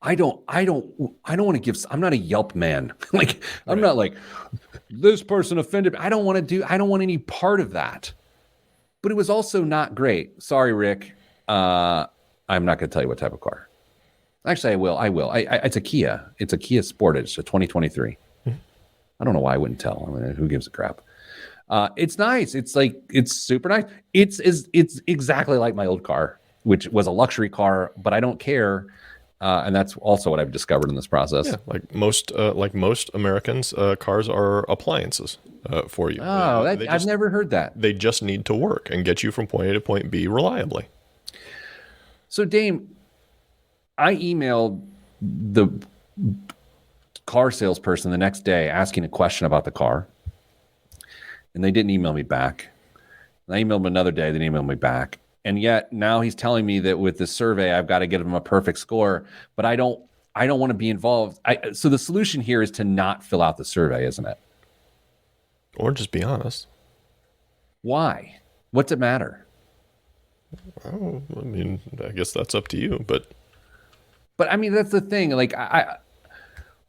I don't want to give, I'm not a Yelp man. Like, I'm not like, this person offended me. I don't want any part of that. But it was also not great. Sorry, Rick. I'm not going to tell you what type of car. Actually, I will. It's a Kia. It's a Kia Sportage, a 2023. I don't know why I wouldn't tell. I mean, who gives a crap? It's nice. It's super nice. It's exactly like my old car, which was a luxury car, but I don't care. And that's also what I've discovered in this process. Yeah, like most Americans, cars are appliances for you. Oh, I've never heard that. They just need to work and get you from point A to point B reliably. So, Dame, I emailed the car salesperson the next day asking a question about the car, and they didn't email me back. And I emailed them another day, they didn't email me back. And yet now he's telling me that with the survey, I've got to get him a perfect score, but I don't want to be involved. So the solution here is to not fill out the survey, isn't it? Or just be honest. Why? What's it matter? Oh, I mean, I guess that's up to you, but I mean, that's the thing. Like,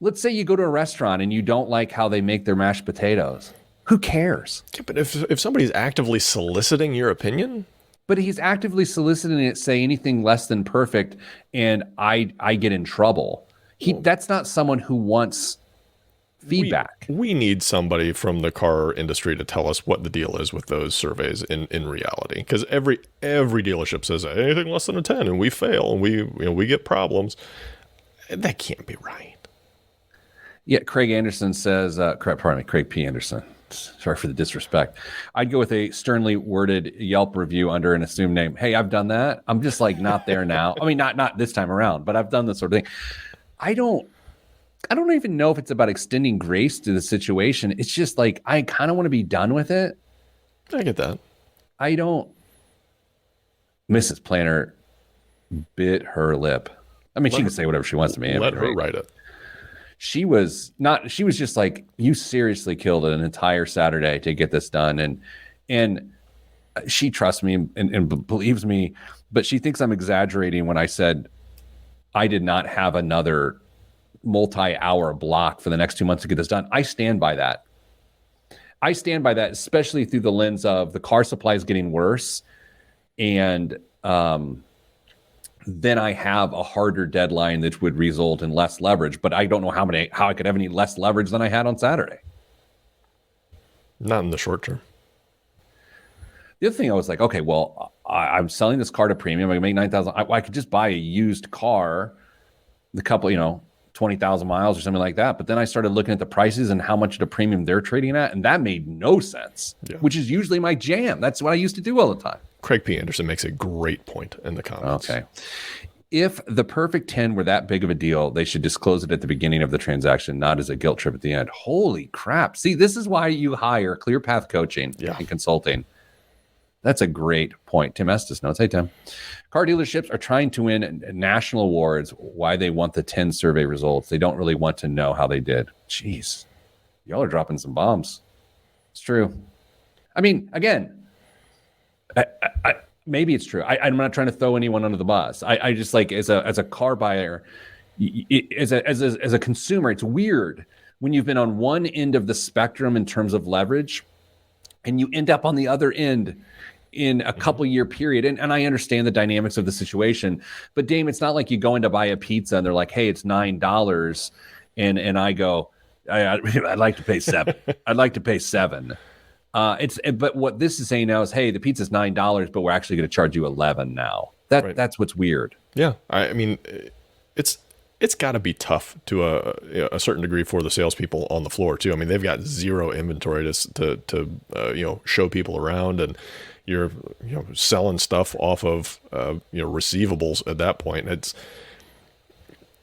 let's say you go to a restaurant and you don't like how they make their mashed potatoes. Who cares? Yeah, but if somebody's actively soliciting your opinion, but he's actively soliciting it, say anything less than perfect, and I get in trouble. That's not someone who wants feedback. We need somebody from the car industry to tell us what the deal is with those surveys in reality. Because every dealership says anything less than a 10 and we fail and we get problems. That can't be right. Yeah, Craig Anderson says, Craig P. Anderson. Sorry for the disrespect. I'd go with a sternly worded Yelp review under an assumed name. Hey, I've done that. I'm just like not there now. I mean, not this time around, but I've done this sort of thing. I don't even know if it's about extending grace to the situation. It's just like I kind of want to be done with it. I get that. Mrs. Planner bit her lip. I mean, she can say whatever she wants to me. Let her write it. She was just like, you seriously killed an entire Saturday to get this done. And she trusts me and believes me, but she thinks I'm exaggerating when I said I did not have another multi-hour block for the next 2 months to get this done. I stand by that. Especially through the lens of the car supply is getting worse. And, then I have a harder deadline that would result in less leverage, but I don't know how I could have any less leverage than I had on Saturday. Not in the short term. The other thing I was like, okay, well, I'm selling this car to premium. I can make $9,000. I could just buy a used car, the couple, 20,000 miles or something like that. But then I started looking at the prices and how much the premium they're trading at, and that made no sense, which is usually my jam. That's what I used to do all the time. Craig P. Anderson makes a great point in the comments. Okay. If the perfect 10 were that big of a deal, they should disclose it at the beginning of the transaction, not as a guilt trip at the end. Holy crap. See, this is why you hire Clear Path Coaching and Consulting. That's a great point. Tim Estes notes. Hey, Tim. Car dealerships are trying to win national awards. Why they want the 10 survey results. They don't really want to know how they did. Jeez. Y'all are dropping some bombs. It's true. I mean, again, maybe it's true. I'm not trying to throw anyone under the bus. I just like as a car buyer, as a consumer, it's weird when you've been on one end of the spectrum in terms of leverage, and you end up on the other end in a couple year period. And I understand the dynamics of the situation, but Dame, it's not like you go in to buy a pizza and they're like, hey, it's $9, and I go, I'd like to pay $7. I'd like to pay $7. But what this is saying now is, hey, the pizza's $9, but we're actually going to charge you $11 now. That's what's weird. Yeah, I mean, it's got to be tough to a certain degree for the salespeople on the floor too. I mean, they've got zero inventory to show people around, and you're selling stuff off of receivables at that point.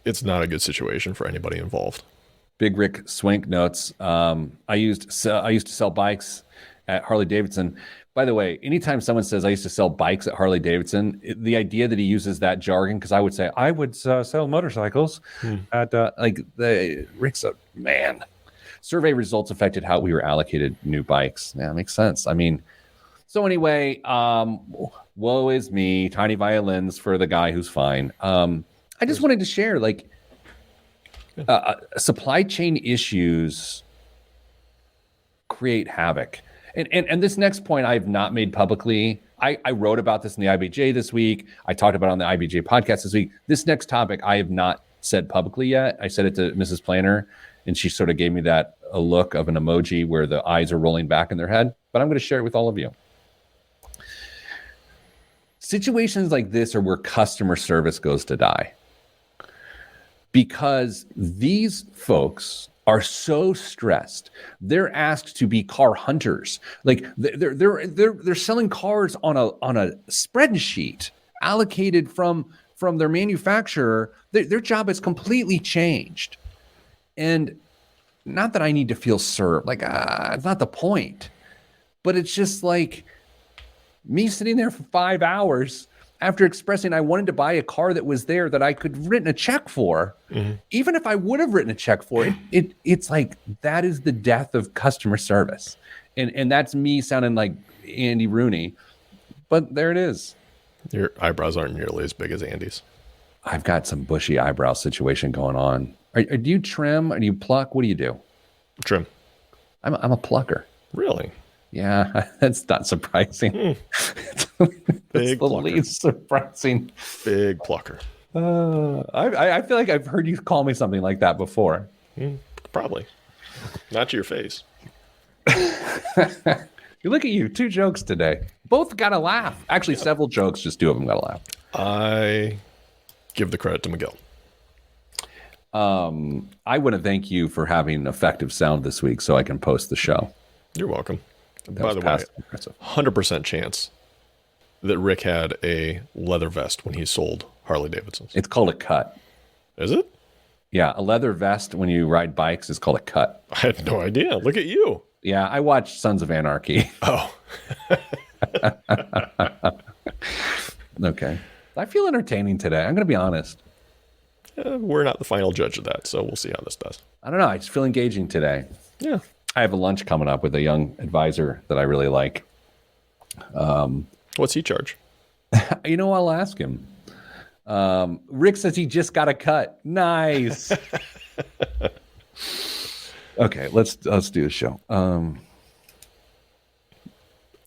It's not a good situation for anybody involved. Big Rick Swink notes. I used to sell bikes at Harley Davidson. By the way, anytime someone says I used to sell bikes at Harley Davidson, the idea that he uses that jargon, because I would say I would sell motorcycles at Rick's a man. Survey results affected how we were allocated new bikes. Yeah, makes sense. I mean, so anyway, woe is me. Tiny violins for the guy who's fine. I just wanted to share supply chain issues create havoc. And this next point I have not made publicly. I wrote about this in the IBJ this week. I talked about it on the IBJ podcast this week. This next topic I have not said publicly yet. I said it to Mrs. Planner, and she sort of gave me that a look of an emoji where the eyes are rolling back in their head, but I'm going to share it with all of you. Situations like this are where customer service goes to die, because these folks are so stressed. They're asked to be car hunters. Like they're selling cars on a spreadsheet allocated from their manufacturer. Their job has completely changed. And not that I need to feel served, like it's not the point, but it's just like me sitting there for 5 hours after expressing I wanted to buy a car that was there that I could have written a check for. Mm-hmm. Even if I would have written a check for it, it's like that is the death of customer service. And that's me sounding like Andy Rooney, but there it is. Your eyebrows aren't nearly as big as Andy's. I've got some bushy eyebrow situation going on. Do you trim or do you pluck? What do you do? Trim. I'm a plucker. Really? Yeah, that's not surprising. Big the plucker. least surprising. Big plucker. I feel like I've heard you call me something like that before. Probably. Not to your face. You look at you, 2 jokes today. Both got a laugh. Actually, several jokes, just 2 of them got a laugh. I give the credit to Miguel. I want to thank you for having effective sound this week so I can post the show. You're welcome. That By the way, impressive. 100% chance that Rick had a leather vest when he sold Harley Davidsons. It's called a cut. Is it? Yeah, a leather vest when you ride bikes is called a cut. I had no idea. Look at you. Yeah, I watched Sons of Anarchy. Oh. Okay. I feel entertaining today. I'm going to be honest. We're not the final judge of that, so we'll see how this does. I don't know. I just feel engaging today. Yeah. I have a lunch coming up with a young advisor that I really like. What's he charge? You know, I'll ask him. Rick says he just got a cut. Nice. Okay, let's do the show.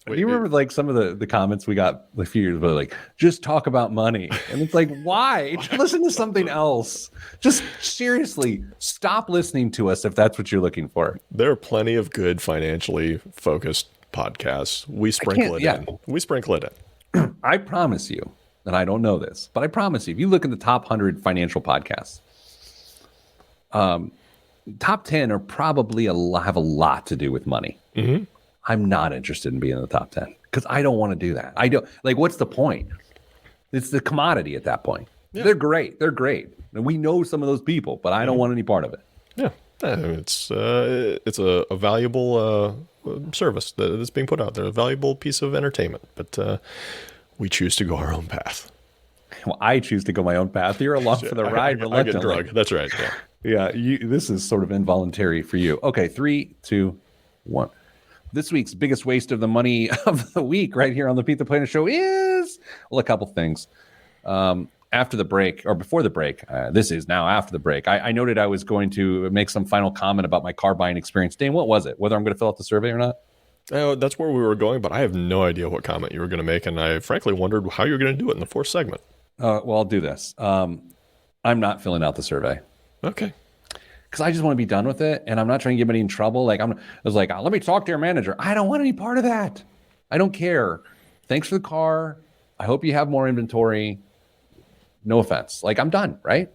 Do you remember like some of the comments we got a few years ago, like, just talk about money? And it's like, why? Listen to something else. Just seriously, stop listening to us if that's what you're looking for. There are plenty of good financially focused podcasts. We sprinkle it in. We sprinkle it in. I promise you, and I don't know this, but I promise you, if you look at the top 100 financial podcasts, top 10 are probably have a lot to do with money. Mm-hmm. I'm not interested in being in the top 10 because I don't want to do that. I don't like, what's the point? It's the commodity at that point. Yeah. They're great. And we know some of those people, but I don't want any part of it. Yeah. It's a valuable service that's being put out there, a valuable piece of entertainment, but we choose to go our own path. Well, I choose to go my own path. You're along for the ride. I get drug. That's right. Yeah. This is sort of involuntary for you. Okay. 3, 2, 1. This week's biggest waste of the money of the week right here on the Pete the Planner Show is, well, a couple things. After the break, or before the break, this is now after the break, I noted I was going to make some final comment about my car buying experience. Dane, what was it? Whether I'm going to fill out the survey or not? That's where we were going, but I have no idea what comment you were going to make, and I frankly wondered how you were going to do it in the 4th segment. Well, I'll do this. I'm not filling out the survey. Okay. Because I just want to be done with it, and I'm not trying to get anybody in trouble. Like I was like, let me talk to your manager. I don't want any part of that. I don't care. Thanks for the car. I hope you have more inventory. No offense. Like, I'm done, right?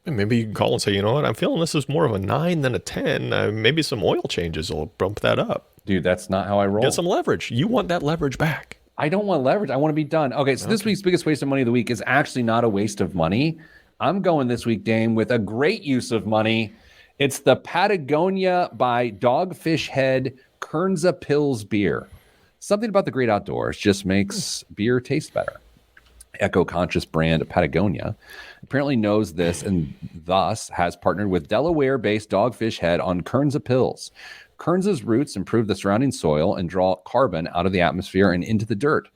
And maybe you can call and say, you know what, I'm feeling this is more of a 9 than a 10. Maybe some oil changes will bump that up. Dude, that's not how I roll. Get some leverage. You want that leverage back. I don't want leverage. I want to be done. Okay, so this week's biggest waste of money of the week is actually not a waste of money. I'm going this week, Dame, with a great use of money. It's the Patagonia by Dogfish Head Kernza Pils beer. Something about the great outdoors just makes beer taste better. Eco-conscious brand Patagonia apparently knows this and thus has partnered with Delaware-based Dogfish Head on Kernza Pils. Kernza's roots improve the surrounding soil and draw carbon out of the atmosphere and into the dirt,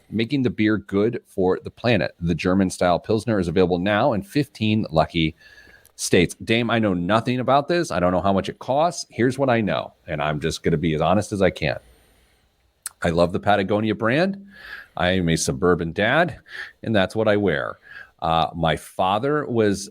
making the beer good for the planet. The German-style Pilsner is available now in 15 lucky states. Dame, I know nothing about this. I don't know how much it costs. Here's what I know, and I'm just going to be as honest as I can. I love the Patagonia brand. I am a suburban dad, and that's what I wear. My father was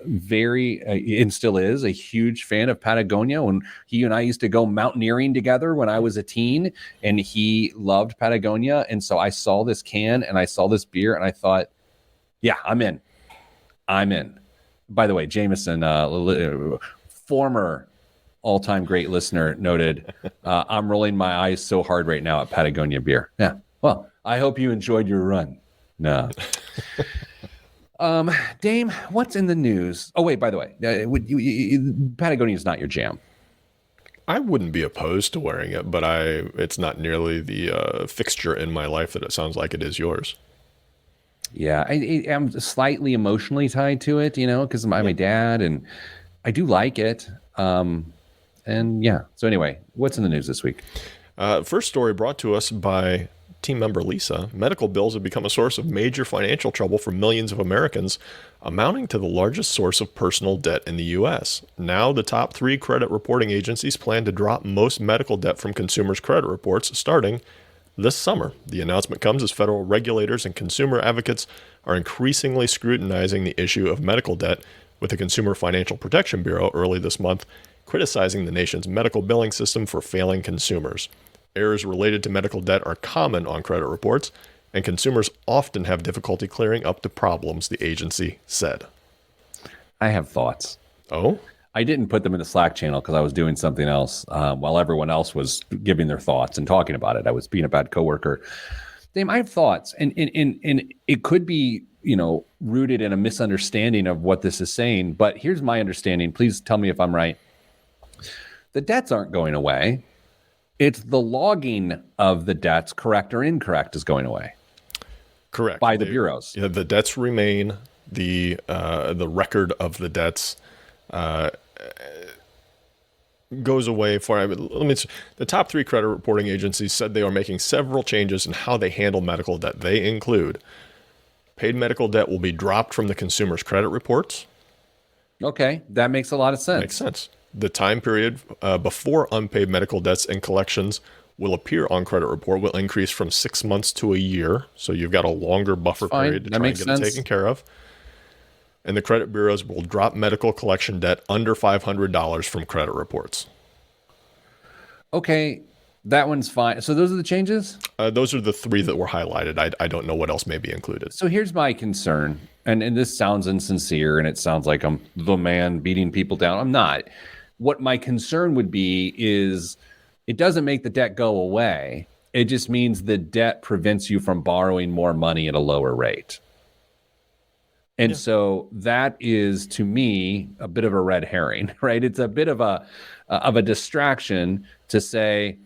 very, and still is, a huge fan of Patagonia. When he and I used to go mountaineering together when I was a teen, and he loved Patagonia. And so I saw this can and I saw this beer and I thought, yeah, I'm in. By the way, Jameson, former all-time great listener, noted, I'm rolling my eyes so hard right now at Patagonia beer. Yeah. Well, I hope you enjoyed your run. No. Dame, what's in the news? Oh, wait, by the way, Patagonia is not your jam. I wouldn't be opposed to wearing it, but it's not nearly the fixture in my life that it sounds like it is yours. Yeah, I'm slightly emotionally tied to it, because I'm my dad, and I do like it. And yeah, so anyway, what's in the news this week? First story brought to us by team member Lisa. Medical bills have become a source of major financial trouble for millions of Americans, amounting to the largest source of personal debt in the U.S. Now, the top 3 credit reporting agencies plan to drop most medical debt from consumers' credit reports starting this summer. The announcement comes as federal regulators and consumer advocates are increasingly scrutinizing the issue of medical debt, with the Consumer Financial Protection Bureau early this month criticizing the nation's medical billing system for failing consumers. Errors related to medical debt are common on credit reports, and consumers often have difficulty clearing up the problems, the agency said. I have thoughts. Oh? I didn't put them in the Slack channel because I was doing something else while everyone else was giving their thoughts and talking about it. I was being a bad coworker. Dame, I have thoughts, and it could be, rooted in a misunderstanding of what this is saying, but here's my understanding. Please tell me if I'm right. The debts aren't going away. It's the logging of the debts, correct or incorrect, is going away. Correct. By the bureaus. Yeah, the debts remain. The record of the debts goes away for. The top 3 credit reporting agencies said they are making several changes in how they handle medical debt. They include paid medical debt will be dropped from the consumer's credit reports. Okay, that makes a lot of sense. Makes sense. The time period before unpaid medical debts and collections will appear on credit report will increase from 6 months to a year. So you've got a longer buffer period to try and get it taken care of. And the credit bureaus will drop medical collection debt under $500 from credit reports. Okay, that one's fine. So those are the changes? Those are the 3 that were highlighted. I don't know what else may be included. So here's my concern, and this sounds insincere, and it sounds like I'm the man beating people down. I'm not. What my concern would be is it doesn't make the debt go away. It just means the debt prevents you from borrowing more money at a lower rate. And so that is, to me, a bit of a red herring, right? It's a bit of a distraction to say,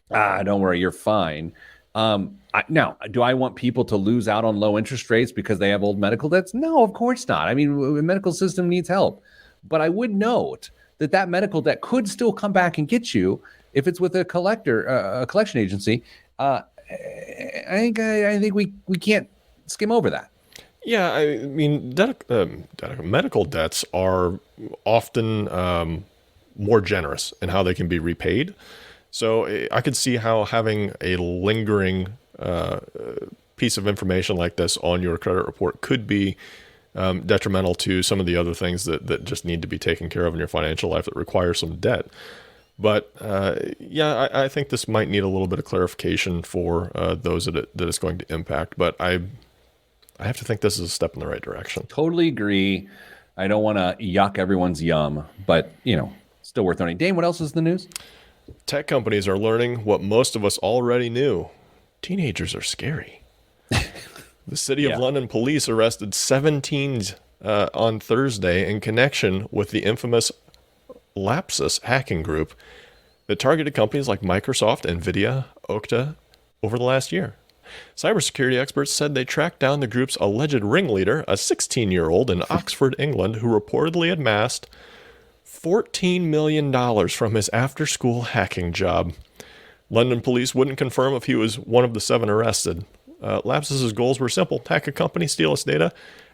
don't worry, you're fine. Now, do I want people to lose out on low interest rates because they have old medical debts? No, of course not. I mean, the medical system needs help. But I would note that medical debt could still come back and get you if it's with a collection agency. I think we can't skim over that. Yeah, I mean, medical debts are often more generous in how they can be repaid. So I could see how having a lingering piece of information like this on your credit report could be detrimental to some of the other things that just need to be taken care of in your financial life that require some debt. But I think this might need a little bit of clarification for those that it's going to impact. But I have to think this is a step in the right direction. Totally agree. I don't want to yuck everyone's yum, but still worth learning. Dane, what else is in the news? Tech companies are learning what most of us already knew. Teenagers are scary. The City of London police arrested 17 teens on Thursday in connection with the infamous Lapsus hacking group that targeted companies like Microsoft, Nvidia, Okta over the last year. Cybersecurity experts said they tracked down the group's alleged ringleader, a 16-year-old in Oxford, England, who reportedly amassed $14 million from his after-school hacking job. London police wouldn't confirm if he was one of the 7 arrested. Lapsus's goals were simple: hack a company, steal its data,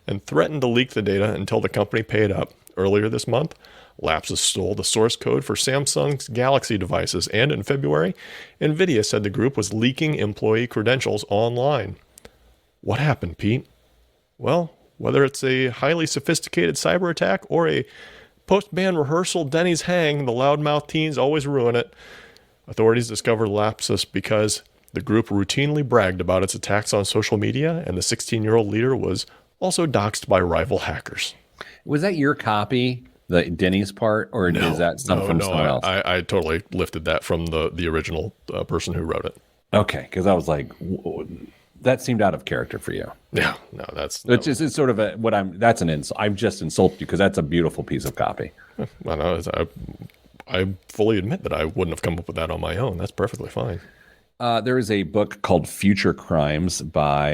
and threaten to leak the data until the company paid up. Earlier this month, Lapsus stole the source code for Samsung's Galaxy devices, and in February, Nvidia said the group was leaking employee credentials online. What happened, Pete? Well, Whether it's a highly sophisticated cyber attack or a post-band rehearsal Denny's hang, the loudmouth teens always ruin it. Authorities discovered Lapsus because the group routinely bragged about its attacks on social media, and the 16-year-old leader was also doxxed by rival hackers. Was that your copy, the Denny's part, or is that something from someone else? I totally lifted that from the original person who wrote it. Okay, because I was like, that seemed out of character for you. Yeah, no, that's It's sort of that's an insult. I've just insulted you because that's a beautiful piece of copy. I know. I fully admit that I wouldn't have come up with that on my own. That's perfectly fine. There is a book called Future Crimes by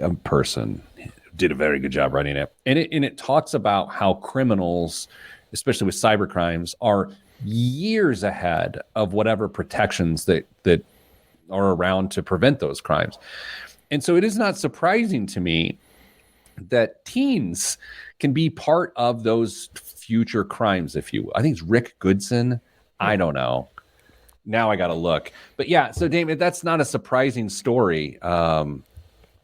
a person who did a very good job writing it. And it talks about how criminals, especially with cyber crimes, are years ahead of whatever protections that are around to prevent those crimes. And so it is not surprising to me that teens can be part of those future crimes, if you will. I think it's Rick Goodson. I don't know. Now I got to look. But yeah, so Damon, that's not a surprising story at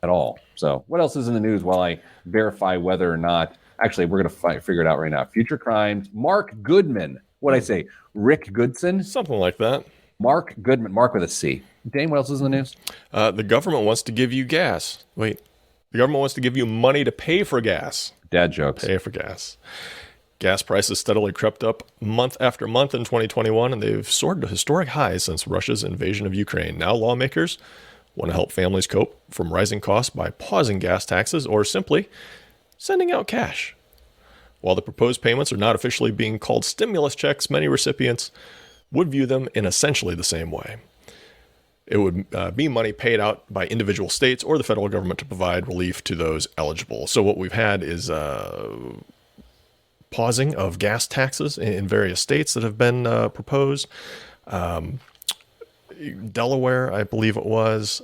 all. So what else is in the news while I verify whether or not, actually, we're going to figure it out right now. Future crimes, Mark Goodman. What'd I say? Rick Goodson? Something like that. Mark Goodman, Mark with a C. Dane, what else is in the news? The government wants to give you gas. Wait, the government wants to give you money to pay for gas. Dad jokes. Pay for gas. Gas prices steadily crept up month after month in 2021, and they've soared to historic highs since Russia's invasion of Ukraine. Now lawmakers want to help families cope from rising costs by pausing gas taxes or simply sending out cash. While the proposed payments are not officially being called stimulus checks, many recipients would view them in essentially the same way. It would be money paid out by individual states or the federal government to provide relief to those eligible. So what we've had is pausing of gas taxes in various states that have been proposed. Delaware, I believe it was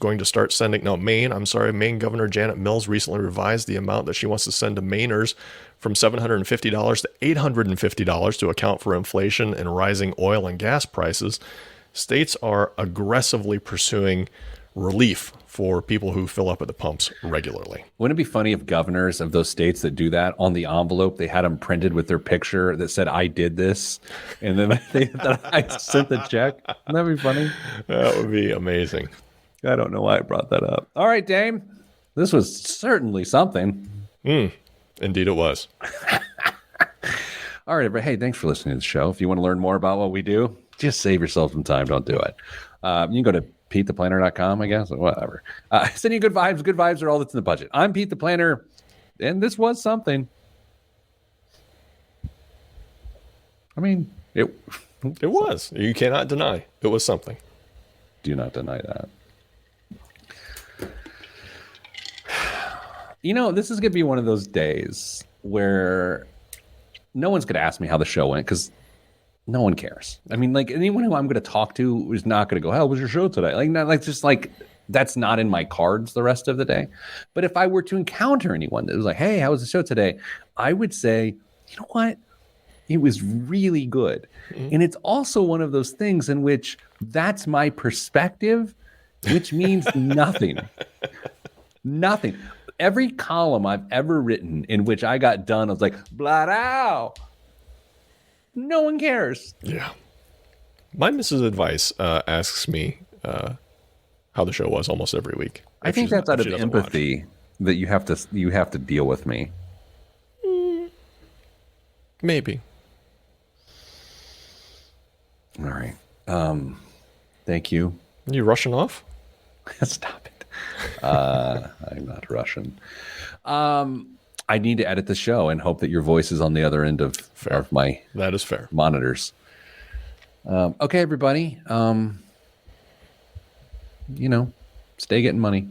going to start sending. No, Maine Governor Janet Mills recently revised the amount that she wants to send to Mainers from $750 to $850 to account for inflation and rising oil and gas prices. States are aggressively pursuing relief for people who fill up at the pumps regularly. Wouldn't it be funny if governors of those states that do that, on the envelope, they had them printed with their picture that said, I did this, and then I sent the check? Wouldn't that be funny? That would be amazing. I don't know why I brought that up. All right, Dame. This was certainly something. Indeed it was. All right, everybody. Hey, thanks for listening to the show. If you want to learn more about what we do, just save yourself some time. Don't do it. You can go to PeteThePlanner.com, I guess, or whatever. Send you good vibes. Good vibes are all that's in the budget. I'm Pete the Planner, and this was something. I mean, it was. You cannot deny it was something. Do not deny that. You know, this is going to be one of those days where no one's going to ask me how the show went because no one cares. I mean, like, anyone who I'm going to talk to is not going to go, how was your show today? Like, not, like, just like, that's not in my cards the rest of the day. But if I were to encounter anyone that was like, hey, how was the show today? I would say, you know what? It was really good. And it's also one of those things in which that's my perspective, which means nothing. Nothing. Every column I've ever written in which I got done, I was like, blah, ow. No one cares. Yeah. My Mrs. Advice asks me how the show was almost every week. I think that's out of empathy that you have to deal with me. Maybe. All right. Thank you. You rushing off? Stop it. I'm not Russian. I need to edit the show and hope that your voice is on the other end of my that is fair monitors. Okay, everybody. Stay getting money.